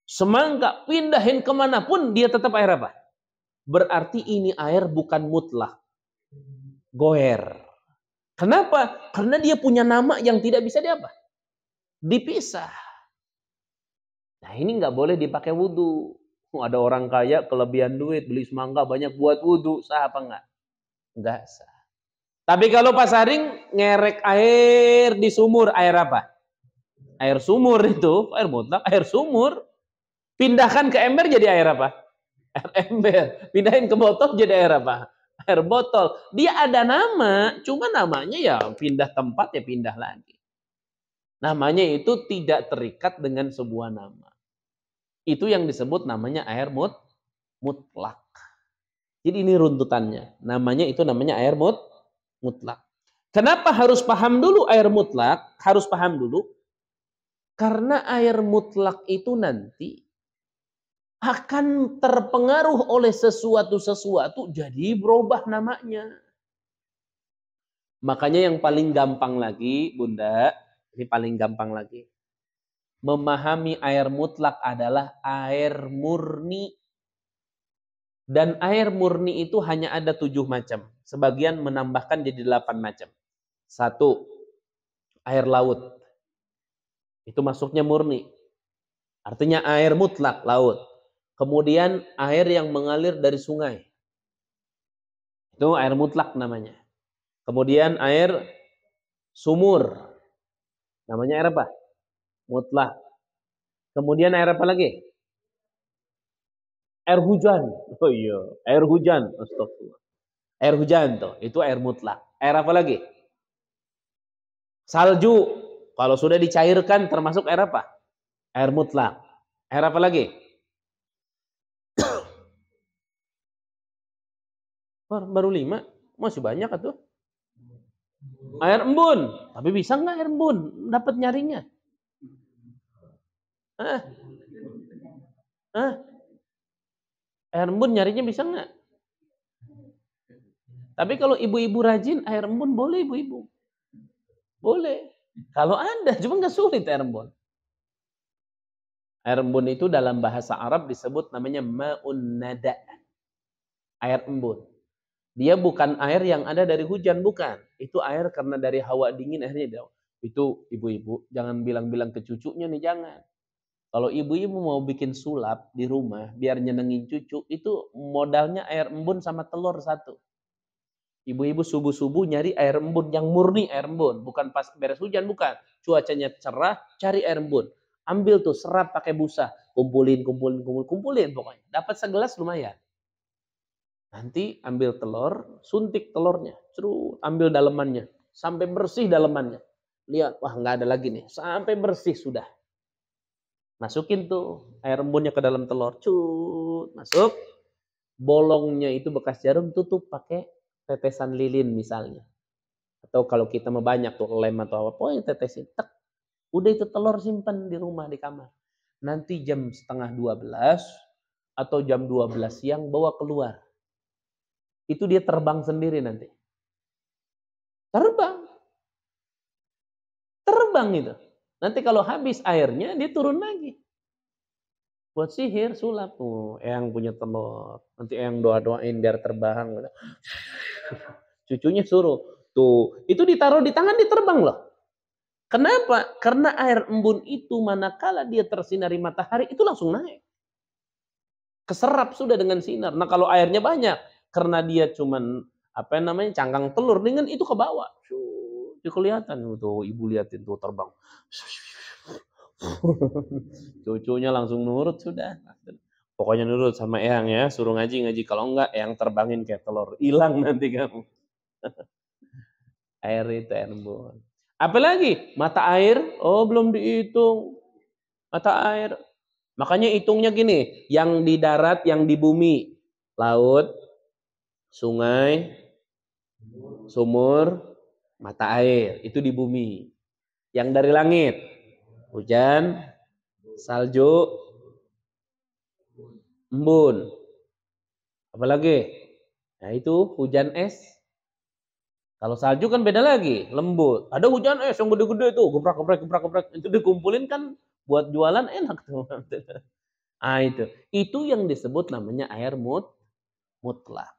Semangka. Pindahin kemanapun dia tetap air apa? Berarti ini air bukan mutlak. Goer. Kenapa? Karena dia punya nama yang tidak bisa dipisah. Nah ini nggak boleh dipakai wudhu. Ada orang kaya kelebihan duit beli semangka banyak buat wudhu, sah apa enggak? Enggak sah. Tapi kalau Pak Saring ngerek air di sumur, air apa? Air sumur itu, air mutlak, air sumur. Pindahkan ke ember jadi air apa? Air ember. Pindahin ke botol jadi air apa? Air botol. Dia ada nama, cuma namanya ya pindah tempat ya pindah lagi. Namanya itu tidak terikat dengan sebuah nama. Itu yang disebut namanya air mutlak. Jadi ini runtutannya. Namanya air mutlak. Kenapa harus paham dulu air mutlak? Harus paham dulu. Karena air mutlak itu nanti akan terpengaruh oleh sesuatu jadi berubah namanya. Makanya yang paling gampang lagi, Bunda, ini paling gampang lagi. Memahami air mutlak adalah air murni. Dan air murni itu hanya ada 7 macam. Sebagian menambahkan jadi 8 macam. 1, air laut. Itu masuknya murni. Artinya air mutlak, laut. Kemudian air yang mengalir dari sungai. Itu air mutlak namanya. Kemudian air sumur. Namanya air apa? Mutlak. Kemudian air apa lagi? Air hujan. Oh iya, air hujan. Astagfirullah. Air hujan tuh, itu air mutlak. Air apa lagi? Salju. Kalau sudah dicairkan termasuk air apa? Air mutlak. Air apa lagi? Baru 5. Masih banyak atuh. Air embun. Tapi bisa nggak air embun dapat nyarinya? Hah? Hah? Air embun nyarinya bisa nggak? Tapi kalau ibu-ibu rajin, air embun boleh ibu-ibu. Boleh. Kalau ada, cuma nggak sulit air embun. Air embun itu dalam bahasa Arab disebut namanya ma'un nada. Air embun. Dia bukan air yang ada dari hujan, bukan. Itu air karena dari hawa dingin akhirnya. Itu ibu-ibu, jangan bilang-bilang ke cucunya nih, jangan. Kalau ibu-ibu mau bikin sulap di rumah, biar nyenengin cucu, itu modalnya air embun sama telur 1. Ibu-ibu subuh-subuh nyari air embun yang murni air embun, bukan pas beres hujan, bukan. Cuacanya cerah, cari air embun. Ambil tuh, serap pakai busa, kumpulin pokoknya. Dapat segelas lumayan. Nanti ambil telur, suntik telurnya, ambil dalemannya, sampai bersih dalemannya. Lihat, wah nggak ada lagi nih, sampai bersih sudah. Masukin tuh air embunnya ke dalam telur, masuk. Bolongnya itu bekas jarum, tutup pakai tetesan lilin misalnya. Atau kalau kita mau banyak tuh lem atau apa, pokoknya tetesin. Tek. Udah itu telur simpan di rumah, di kamar. Nanti jam 11:30 atau jam 12 siang bawa keluar. Itu dia terbang sendiri nanti. Terbang itu. Nanti kalau habis airnya, dia turun lagi. Buat sihir, sulap. Eyang punya telur. Nanti eyang doa-doain biar terbang. Cucunya suruh. Tuh, itu ditaruh di tangan, dia terbang loh. Kenapa? Karena air embun itu manakala dia tersinari matahari, itu langsung naik. Keserap sudah dengan sinar. Nah kalau airnya banyak, karena dia cuman cangkang telur, dengan itu ke bawah. Itu kelihatan tuh, ibu liatin tuh terbang. Cucunya langsung nurut sudah. Pokoknya nurut sama eyang ya, suruh ngaji. Kalau enggak, eyang terbangin kayak telur. Hilang nanti kamu. Air itu air embun. Apalagi? Mata air, belum dihitung. Mata air. Makanya hitungnya gini, yang di darat, yang di bumi. Laut, sungai, sumur, mata air. Itu di bumi. Yang dari langit, hujan, salju, embun. Apalagi? Nah itu hujan es. Kalau salju kan beda lagi, lembut. Ada hujan es yang gede-gede tuh, gebrak. Itu dikumpulin kan buat jualan enak tuh. Ah itu yang disebut namanya air mutlak.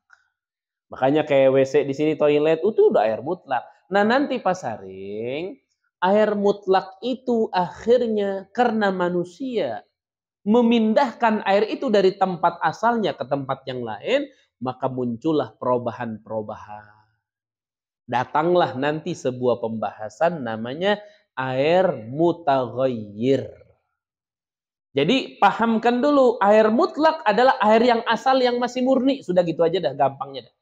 Makanya kayak WC di sini, toilet itu udah air mutlak. Nah nanti Pak Saring, air mutlak itu akhirnya karena manusia memindahkan air itu dari tempat asalnya ke tempat yang lain, maka muncullah perubahan-perubahan. Datanglah nanti sebuah pembahasan namanya air mutaghayyir. Jadi pahamkan dulu, air mutlak adalah air yang asal yang masih murni. Sudah gitu aja dah, gampangnya dah.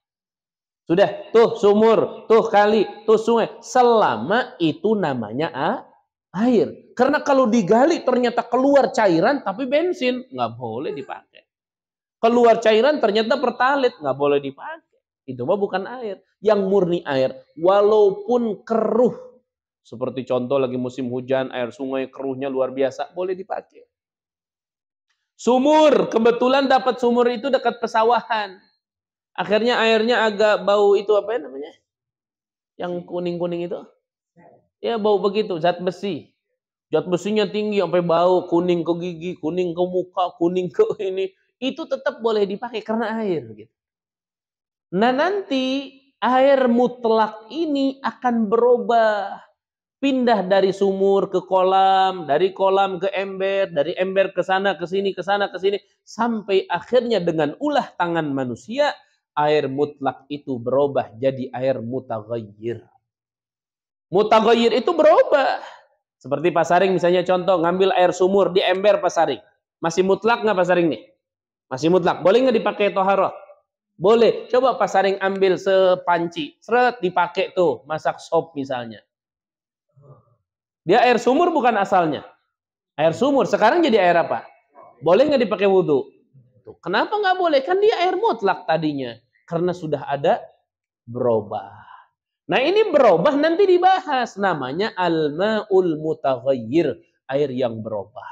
Sudah, tuh sumur, tuh kali, tuh sungai. Selama itu namanya air. Karena kalau digali ternyata keluar cairan tapi bensin, nggak boleh dipakai. Keluar cairan ternyata pertalit, nggak boleh dipakai. Itu mah bukan air. Yang murni air, walaupun keruh. Seperti contoh lagi musim hujan, air sungai keruhnya luar biasa, boleh dipakai. Sumur, kebetulan dapat sumur itu dekat pesawahan. Akhirnya airnya agak bau itu apa namanya? Yang kuning-kuning itu. Ya bau begitu, zat besi. Zat besinya tinggi sampai bau, kuning ke gigi, kuning ke muka, kuning ke ini. Itu tetap boleh dipakai karena air gitu. Nah nanti air mutlak ini akan berubah. Pindah dari sumur ke kolam, dari kolam ke ember, dari ember ke sana, ke sini, ke sana, ke sini. Sampai akhirnya dengan ulah tangan manusia, air mutlak itu berubah jadi air mutaghayyir. Mutaghayyir itu berubah. Seperti Pak Saring misalnya contoh, ngambil air sumur di ember Pak Saring. Masih mutlak nggak Pak Saring nih? Masih mutlak. Boleh nggak dipakai toharoh? Boleh. Coba Pak Saring ambil sepanci, seret dipakai tuh masak sop misalnya. Dia air sumur bukan asalnya. Air sumur. Sekarang jadi air apa? Boleh nggak dipakai wudhu? Kenapa nggak boleh? Kan dia air mutlak tadinya. Karena sudah ada berubah. Nah ini berubah nanti dibahas. Namanya al-ma'ul mutaghayyir. Air yang berubah.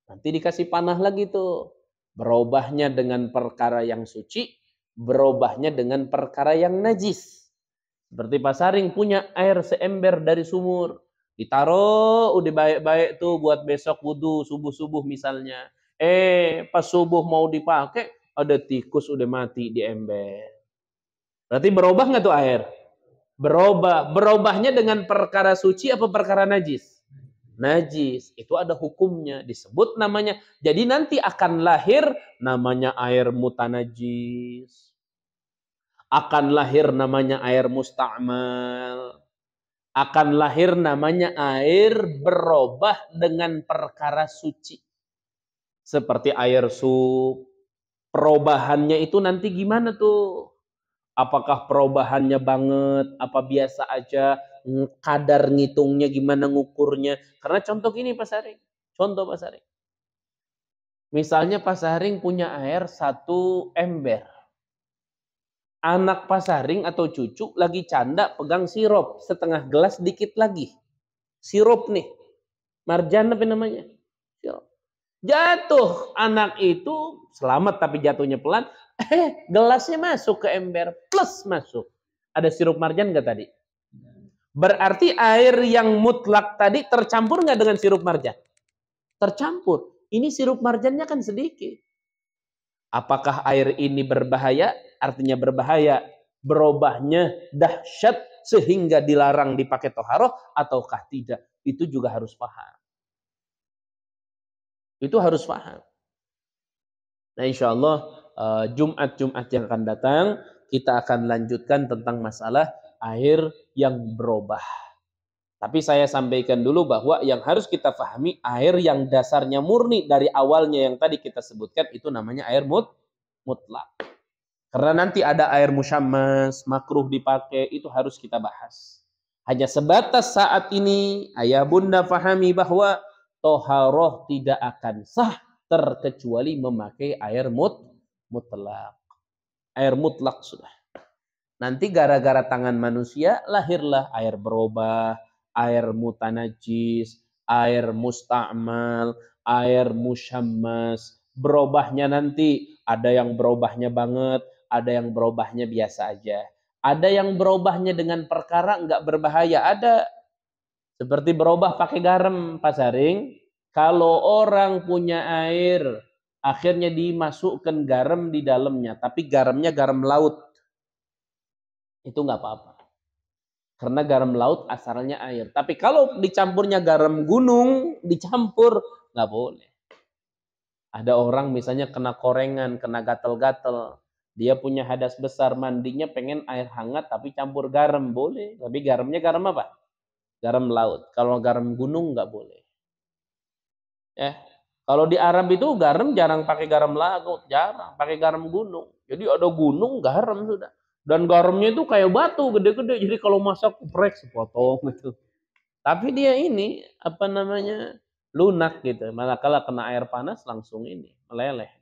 Nanti dikasih panah lagi tuh. Berubahnya dengan perkara yang suci. Berubahnya dengan perkara yang najis. Seperti Pak Saring punya air seember dari sumur. Ditaruh udah baik-baik tuh buat besok wudhu subuh-subuh misalnya. Pas subuh mau dipakai ada tikus udah mati di ember. Berarti berubah nggak tuh air? Berubah. Berubahnya dengan perkara suci apa perkara najis? Najis. Itu ada hukumnya. Disebut namanya. Jadi nanti akan lahir namanya air mutanajis. Akan lahir namanya air musta'mal. Akan lahir namanya air berubah dengan perkara suci. Seperti air sup. Perubahannya itu nanti gimana tuh? Apakah perubahannya banget? Apa biasa aja? Kadar ngitungnya gimana ngukurnya? Karena contoh gini Pak Saring. Contoh Pak Saring. Misalnya Pak Saring punya air 1 ember. Anak Pak Saring atau cucu lagi canda pegang sirup. Setengah gelas dikit lagi. Sirup nih. Marjan apa namanya? Sirup. Jatuh anak itu. Selamat tapi jatuhnya pelan. Gelasnya masuk ke ember. Plus masuk. Ada sirup marjan nggak tadi? Berarti air yang mutlak tadi tercampur nggak dengan sirup marjan? Tercampur. Ini sirup marjannya kan sedikit. Apakah air ini berbahaya? Artinya berbahaya. Berubahnya dahsyat sehingga dilarang dipakai toharoh ataukah tidak? Itu juga harus paham. Itu harus paham. Nah insya Allah Jumat-Jumat yang akan datang kita akan lanjutkan tentang masalah air yang berubah. Tapi saya sampaikan dulu bahwa yang harus kita pahami air yang dasarnya murni dari awalnya yang tadi kita sebutkan itu namanya air mutlak. Karena nanti ada air musyammas, makruh dipakai, itu harus kita bahas. Hanya sebatas saat ini, ayah bunda pahami bahwa toharoh tidak akan sah terkecuali memakai air mutlak. Air mutlak sudah. Nanti gara-gara tangan manusia, lahirlah air berubah, air mutanajis, air musta'mal, air musyammas. Berubahnya nanti, ada yang berubahnya banget, ada yang berubahnya biasa aja. Ada yang berubahnya dengan perkara nggak berbahaya, ada. Seperti berubah pakai garam, Pak Saring. Kalau orang punya air, akhirnya dimasukkan garam di dalamnya, tapi garamnya garam laut. Itu nggak apa-apa. Karena garam laut asalnya air. Tapi kalau dicampurnya garam gunung, dicampur, nggak boleh. Ada orang misalnya kena korengan, kena gatel-gatel. Dia punya hadas besar, mandinya pengen air hangat tapi campur garam, boleh. Tapi garamnya garam apa? Garam laut. Kalau garam gunung nggak boleh. Ya. Kalau di Arab itu garam jarang pakai garam laut, jarang. Pakai garam gunung. Jadi ada gunung, garam sudah. Dan garamnya itu kayak batu, gede-gede. Jadi kalau masak, prek sepotong gitu. Tapi dia ini, apa namanya, lunak gitu. Manakala kena air panas, langsung ini, meleleh.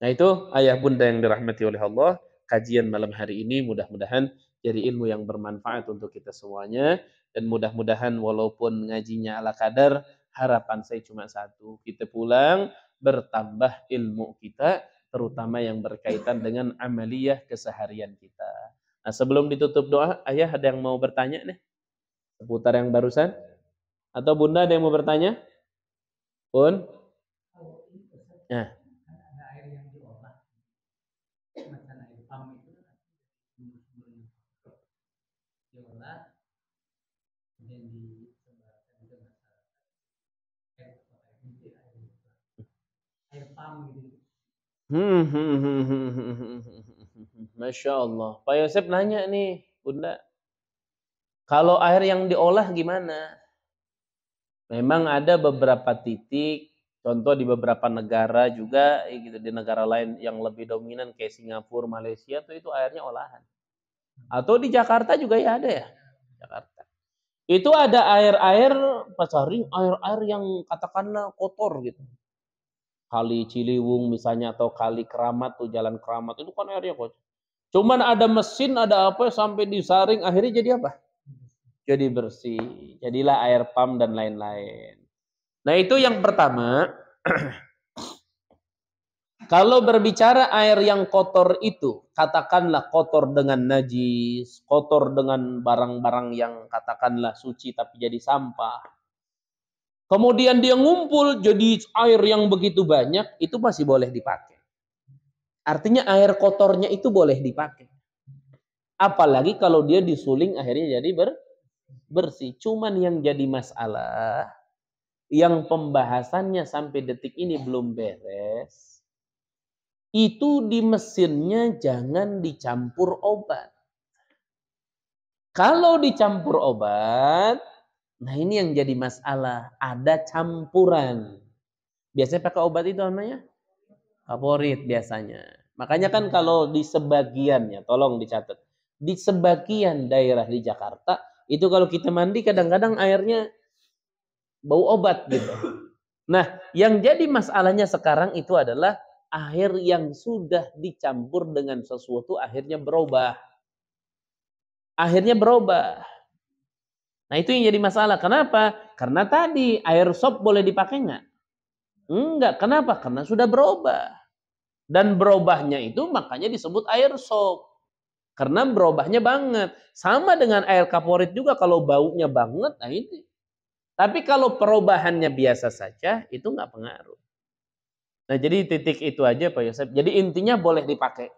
Nah itu ayah bunda yang dirahmati oleh Allah. Kajian malam hari ini mudah-mudahan jadi ilmu yang bermanfaat untuk kita semuanya. Dan mudah-mudahan walaupun ngajinya ala kadar, harapan saya cuma satu. Kita pulang bertambah ilmu kita, terutama yang berkaitan dengan amaliyah keseharian kita. Nah sebelum ditutup doa, ayah ada yang mau bertanya nih? Seputar yang barusan? Atau bunda ada yang mau bertanya? Pun? Nah. Masya Allah. Pak Yosep nanya nih, bunda. Kalau air yang diolah gimana? Memang ada beberapa titik Contoh di beberapa negara juga gitu, di negara lain yang lebih dominan kayak Singapura, Malaysia tuh itu airnya olahan. Atau di Jakarta juga ya ada ya, Jakarta. Itu ada air-air pasaring, air-air yang katakanlah kotor gitu. Kali Ciliwung misalnya atau kali Keramat tuh, Jalan Keramat itu kan airnya kotor. Cuman ada mesin, ada apa sampai disaring akhirnya jadi apa? Jadi bersih. Jadilah air pump dan lain-lain. Nah, itu yang pertama. Kalau berbicara air yang kotor itu, katakanlah kotor dengan najis, kotor dengan barang-barang yang katakanlah suci tapi jadi sampah. Kemudian dia ngumpul jadi air yang begitu banyak, itu masih boleh dipakai. Artinya air kotornya itu boleh dipakai. Apalagi kalau dia disuling akhirnya jadi bersih. Cuman yang jadi masalah, yang pembahasannya sampai detik ini belum beres, itu di mesinnya jangan dicampur obat. Kalau dicampur obat, nah ini yang jadi masalah, ada campuran. Biasanya pakai obat itu namanya kaporit biasanya. Makanya kan kalau di sebagian, ya tolong dicatat, di sebagian daerah di Jakarta, itu kalau kita mandi kadang-kadang airnya bau obat gitu. Nah, yang jadi masalahnya sekarang itu adalah air yang sudah dicampur dengan sesuatu akhirnya berubah. Akhirnya berubah. Nah, itu yang jadi masalah. Kenapa? Karena tadi air sop boleh dipakai nggak? Enggak. Kenapa? Karena sudah berubah. Dan berubahnya itu makanya disebut air sop. Karena berubahnya banget. Sama dengan air kaporit juga kalau baunya banget, nah ini. Tapi kalau perubahannya biasa saja, itu nggak pengaruh. Nah, jadi titik itu aja Pak Yosef. Jadi intinya boleh dipakai.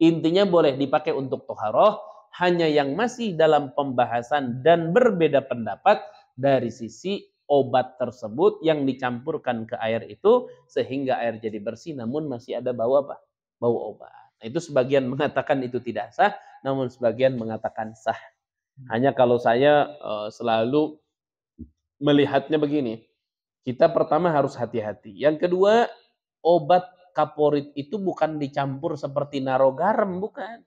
Intinya boleh dipakai untuk toharoh, hanya yang masih dalam pembahasan dan berbeda pendapat dari sisi obat tersebut yang dicampurkan ke air itu sehingga air jadi bersih namun masih ada bau apa? Bau obat. Nah, itu sebagian mengatakan itu tidak sah, namun sebagian mengatakan sah. Hanya kalau saya selalu melihatnya begini. Kita pertama harus hati-hati. Yang kedua, obat kaporit itu bukan dicampur seperti naro garam, bukan.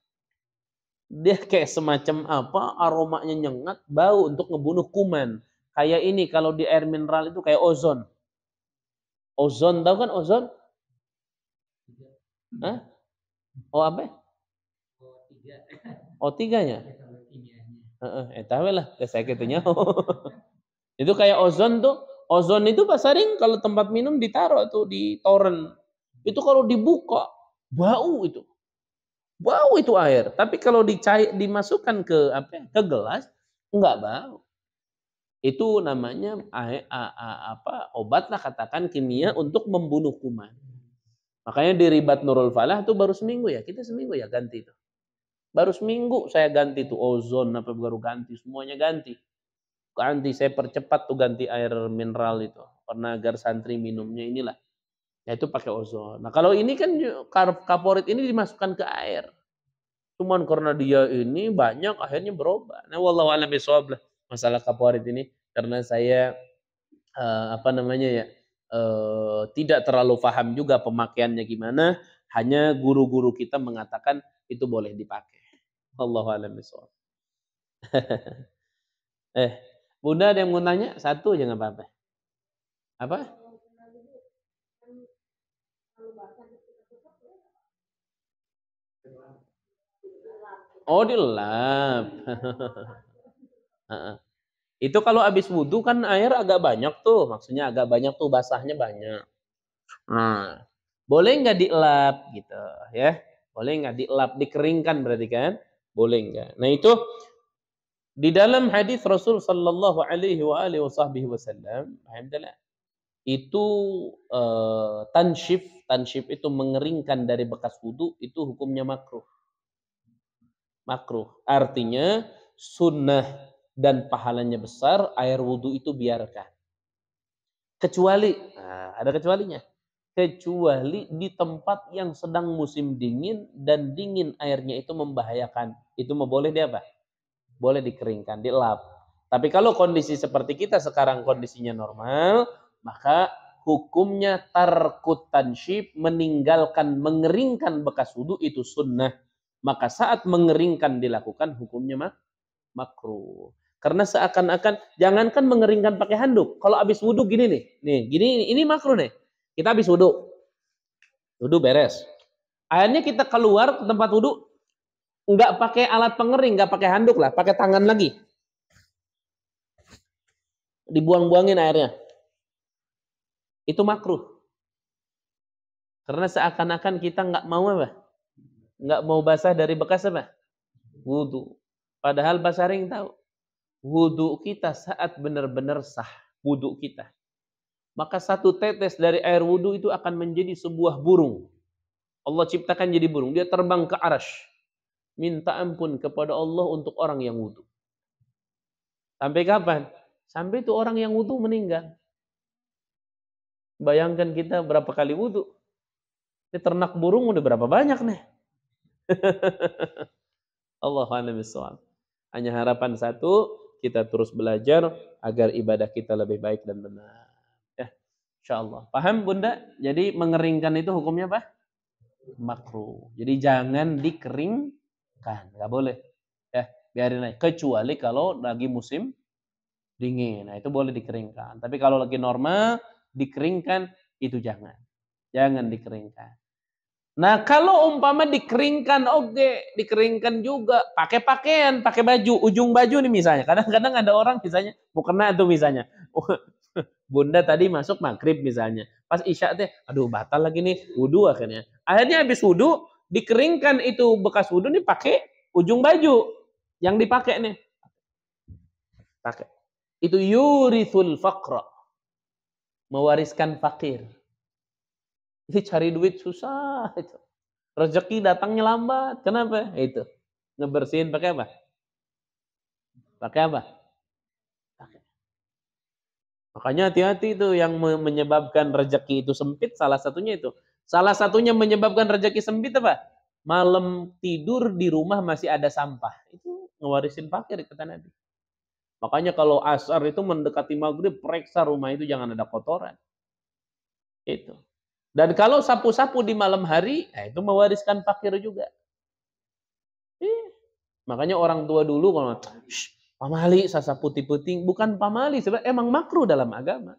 Dia kayak semacam apa, aromanya nyengat, bau untuk ngebunuh kuman. Kayak ini, kalau di air mineral itu kayak ozon. Ozon, tahu kan ozon? Hah? Oh apa? O3-nya? Tahu lah, saya kitunya. Itu kayak ozon tuh. Ozon itu pasaring kalau tempat minum ditaruh tuh di toren. Itu kalau dibuka, bau itu. Bau itu air. Tapi kalau dimasukkan ke ke gelas, enggak bau. Itu namanya obat lah katakan kimia untuk membunuh kuman. Makanya di Ribat Nurul Falah tuh baru seminggu ya. Kita seminggu ya ganti itu. Baru seminggu saya ganti tuh ozon apa baru ganti, semuanya ganti. Ganti saya percepat tuh ganti air mineral itu. Karena agar santri minumnya inilah. Ya itu pakai ozon. Nah, kalau ini kan kaporit ini dimasukkan ke air. Cuman karena dia ini banyak akhirnya berubah. Nah, wallahu a'lam bishawab lah masalah kaporit ini karena saya tidak terlalu paham juga pemakaiannya gimana, hanya guru-guru kita mengatakan itu boleh dipakai. Wallahu a'lam bishawab. Bunda ada yang mau nanya? Satu aja nggak apa-apa. Apa? Oh, dilap. Itu kalau habis wudhu kan air agak banyak tuh, maksudnya agak banyak tuh basahnya banyak. Nah, boleh nggak dielap gitu ya? Boleh nggak dielap, dikeringkan berarti kan? Boleh nggak? Nah itu di dalam hadis Rasul Sallallahu Alaihi Wasallam, alhamdulillah, itu tanshif itu mengeringkan dari bekas wudhu itu hukumnya makruh. Makruh. Artinya sunnah dan pahalanya besar, air wudhu itu biarkan. Kecuali, ada kecualinya. Kecuali di tempat yang sedang musim dingin dan dingin airnya itu membahayakan. Itu mau boleh dia apa? Boleh dikeringkan, dilap. Tapi kalau kondisi seperti kita sekarang kondisinya normal, maka hukumnya tarkut tansyib, meninggalkan, mengeringkan bekas wudu itu sunnah. Maka saat mengeringkan dilakukan, hukumnya makruh. Karena seakan-akan, jangankan mengeringkan pakai handuk. Kalau habis wudu gini nih gini, ini makruh nih. Kita habis wudu beres. Akhirnya kita keluar ke tempat wudu, nggak pakai alat pengering, nggak pakai handuk lah, pakai tangan lagi. Dibuang-buangin airnya. Itu makruh. Karena seakan-akan kita nggak mau apa? Nggak mau basah dari bekas apa? Wudu. Padahal Basaring tahu. Wudu kita saat benar-benar sah. Wudu kita. Maka satu tetes dari air wudu itu akan menjadi sebuah burung. Allah ciptakan jadi burung. Dia terbang ke arasy. Minta ampun kepada Allah untuk orang yang wudu. Sampai kapan? Sampai itu orang yang wudu meninggal. Bayangkan kita berapa kali wudu. Ini ternak burung udah berapa banyak nih. Allahu a'lam bishawab. Hanya harapan satu, kita terus belajar agar ibadah kita lebih baik dan benar. Ya, insyaallah. Paham Bunda? Jadi mengeringkan itu hukumnya apa? Makruh. Jadi jangan dikeringkan, nggak boleh. Ya, biarin aja. Kecuali kalau lagi musim dingin. Nah, itu boleh dikeringkan. Tapi kalau lagi normal, dikeringkan itu jangan. Jangan dikeringkan. Nah, kalau umpama dikeringkan, oke, dikeringkan juga. Pakai pakaian, pakai baju, ujung baju nih misalnya. Kadang-kadang ada orang misalnya, mau kena tuh misalnya. Bunda tadi masuk maghrib misalnya. Pas isya teh, aduh batal lagi nih, wudu akhirnya. Akhirnya habis wudu, dikeringkan itu bekas wudu nih pakai ujung baju. Yang dipakai nih. Pakai. Itu yurithul faqra. Mewariskan fakir. Ini cari duit susah. Rezeki datangnya lambat. Kenapa? Itu. Ngebersihin pakai apa? Pakai apa? Pakai. Makanya hati-hati itu yang menyebabkan rezeki itu sempit. Salah satunya itu. Salah satunya menyebabkan rezeki sempit apa? Malam tidur di rumah masih ada sampah. Itu ngewarisin fakir kata Nabi. Makanya kalau asar itu mendekati maghrib, periksa rumah itu jangan ada kotoran. Itu. Dan kalau sapu-sapu di malam hari, itu mewariskan fakir juga. Makanya orang tua dulu kalau pamali sasa putih-putih, bukan pamali, sebenarnya emang makruh dalam agama.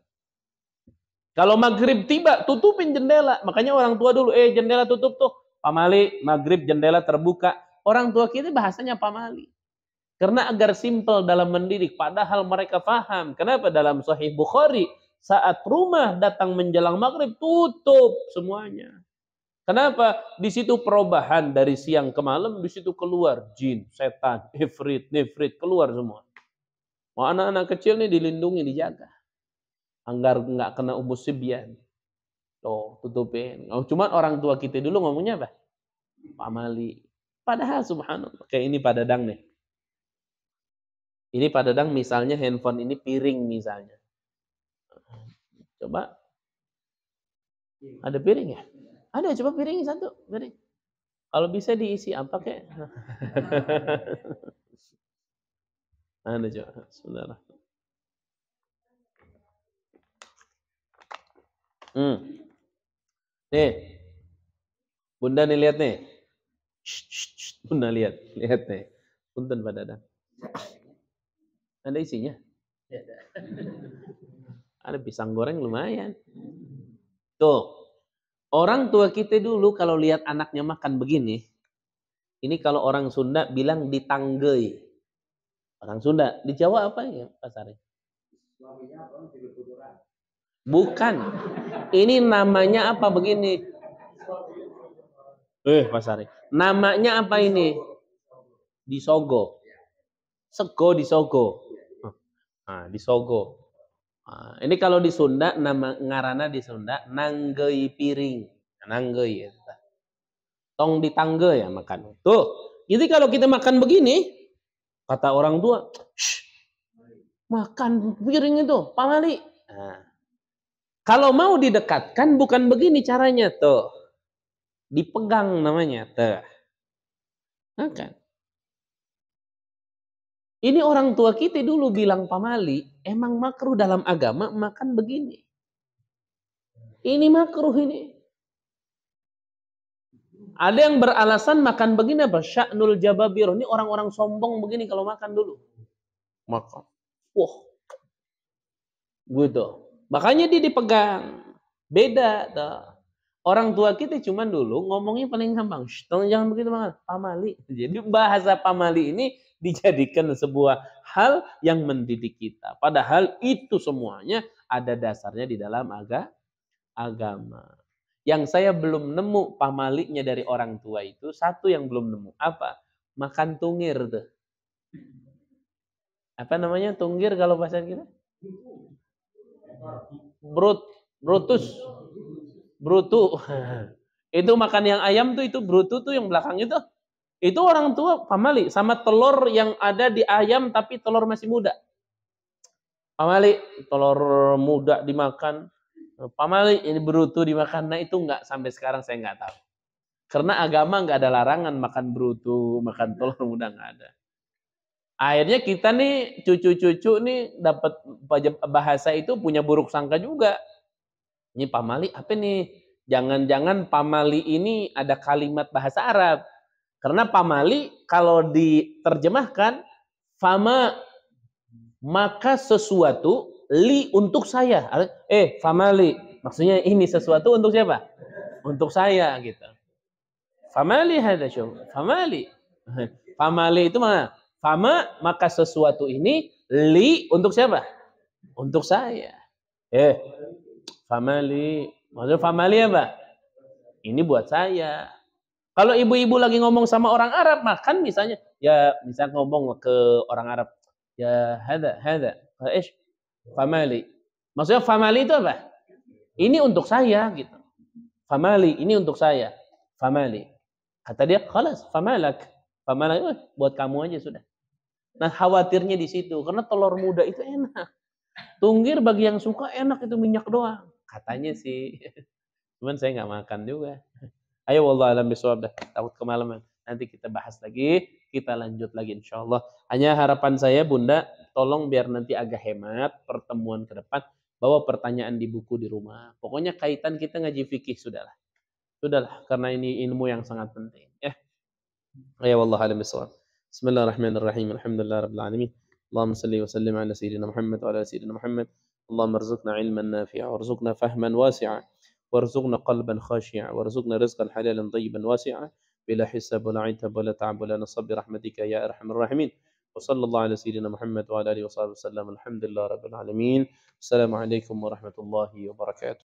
Kalau maghrib tiba, tutupin jendela. Makanya orang tua dulu, jendela tutup tuh. Pamali, maghrib jendela terbuka. Orang tua kita bahasanya pamali. Karena agar simpel dalam mendidik, padahal mereka paham. Kenapa dalam Sahih Bukhari, saat rumah datang menjelang maghrib, tutup semuanya. Kenapa? Di situ perubahan dari siang ke malam, di situ keluar jin, setan, ifrit, nifrit, keluar semua. Mau anak-anak kecil nih dilindungi, dijaga. Agar nggak kena umus sibyan. Tuh, tutupin. Cuman orang tua kita dulu ngomongnya apa? Pak Mali. Padahal subhanallah, kayak ini Pak Dadang nih. Ini Pak Dadang misalnya handphone ini piring misalnya. Coba. Ada piring ya? Ada, coba piring satu. Piring. Kalau bisa diisi apa kek? Ada coba. Sebentar. Nih. Bunda nih lihat nih. Bunda lihat. Lihat nih. Punten Pak Dadang. Ada isinya? Ada pisang goreng lumayan. Tuh. Orang tua kita dulu kalau lihat anaknya makan begini, ini kalau orang Sunda bilang ditanggei. Orang Sunda, di Jawa apa ya Pak Sari? Bukan. Ini namanya apa begini? Pak Sari. Namanya apa ini? Disogo. Sego disogo. Nah, disogo. Ini kalau di Sunda, nama ngarana di Sunda, nanggei piring. Nanggei. Ya. Tong ditangge ya makan. Tuh, jadi kalau kita makan begini, kata orang tua, makan piring itu, pamali. Nah, kalau mau didekatkan, bukan begini caranya. Tuh, dipegang namanya. Tuh. Makan. Ini orang tua kita dulu bilang pamali, emang makruh dalam agama makan begini. Ini makruh ini. Ada yang beralasan makan begini apa? Sya'nul jababir. Ini orang-orang sombong begini kalau makan dulu. Makan. Wah, gitu. Makanya dia dipegang. Beda tuh. Orang tua kita cuman dulu ngomongnya paling gampang. Jangan begitu makan. Pamali. Jadi bahasa pamali ini dijadikan sebuah hal yang mendidik kita. Padahal itu semuanya ada dasarnya di dalam agama. Yang saya belum nemu pamalinya dari orang tua itu, satu yang belum nemu. Apa? Makan tungir tuh. Apa namanya tunggir kalau bahasa kita? Brutus. Brutu. Itu makan yang ayam tuh, itu brutu tuh yang belakang itu. Itu orang tua pamali. Sama telur yang ada di ayam tapi telur masih muda. Pamali, telur muda dimakan. Pamali, ini brutu dimakan. Nah itu enggak, sampai sekarang saya enggak tahu. Karena agama enggak ada larangan makan brutu, makan telur muda, enggak ada. Akhirnya kita nih, cucu-cucu nih dapat bahasa itu punya buruk sangka juga. Ini pamali apa nih? Jangan-jangan pamali ini ada kalimat bahasa Arab. Karena pamali kalau diterjemahkan, fama, maka sesuatu li untuk saya. Famali. Maksudnya ini sesuatu untuk siapa? Untuk saya gitu. Famali hada syum. Famali. Famali itu mana? Fama, maka sesuatu ini li untuk siapa? Untuk saya. Famali. Maksudnya famali apa? Ini buat saya. Kalau ibu-ibu lagi ngomong sama orang Arab, makan misalnya, ya misalnya ngomong ke orang Arab, ya hada, famali. Maksudnya famali itu apa? Ini untuk saya gitu. Famali, ini untuk saya. Famali. Kata dia, khalas, famalak. Famalak, buat kamu aja sudah. Nah khawatirnya di situ, karena telur muda itu enak. Tunggir bagi yang suka enak itu minyak doang. Katanya sih. Cuman saya nggak makan juga. Ayo wallah alam bisawab dah. Takut kemalaman. Nanti kita bahas lagi, kita lanjut lagi insyaallah. Hanya harapan saya Bunda, tolong biar nanti agak hemat pertemuan ke depan, bawa pertanyaan di buku di rumah. Pokoknya kaitan kita ngaji fikih sudahlah. Sudahlah karena ini ilmu yang sangat penting. Ayo wallah alam bisawab. Bismillahirrahmanirrahim. Alhamdulillahirabbil alamin. Allahumma salli wa sallim ala sayyidina Muhammad wa ala sayyidina Muhammad. Allahumma arzuqna ilman nafi'a warzuqna fahman wasi'a. وارزقنا قلبا خاشعا وارزقنا رزقا حلالا طيبا واسعا بلا حساب ولا عتاب ولا تعب ولا نصب برحمتك يا ارحم الراحمين وصلى الله على سيدنا محمد وعلى اله وصحبه وسلم الحمد لله رب العالمين السلام عليكم ورحمه الله وبركاته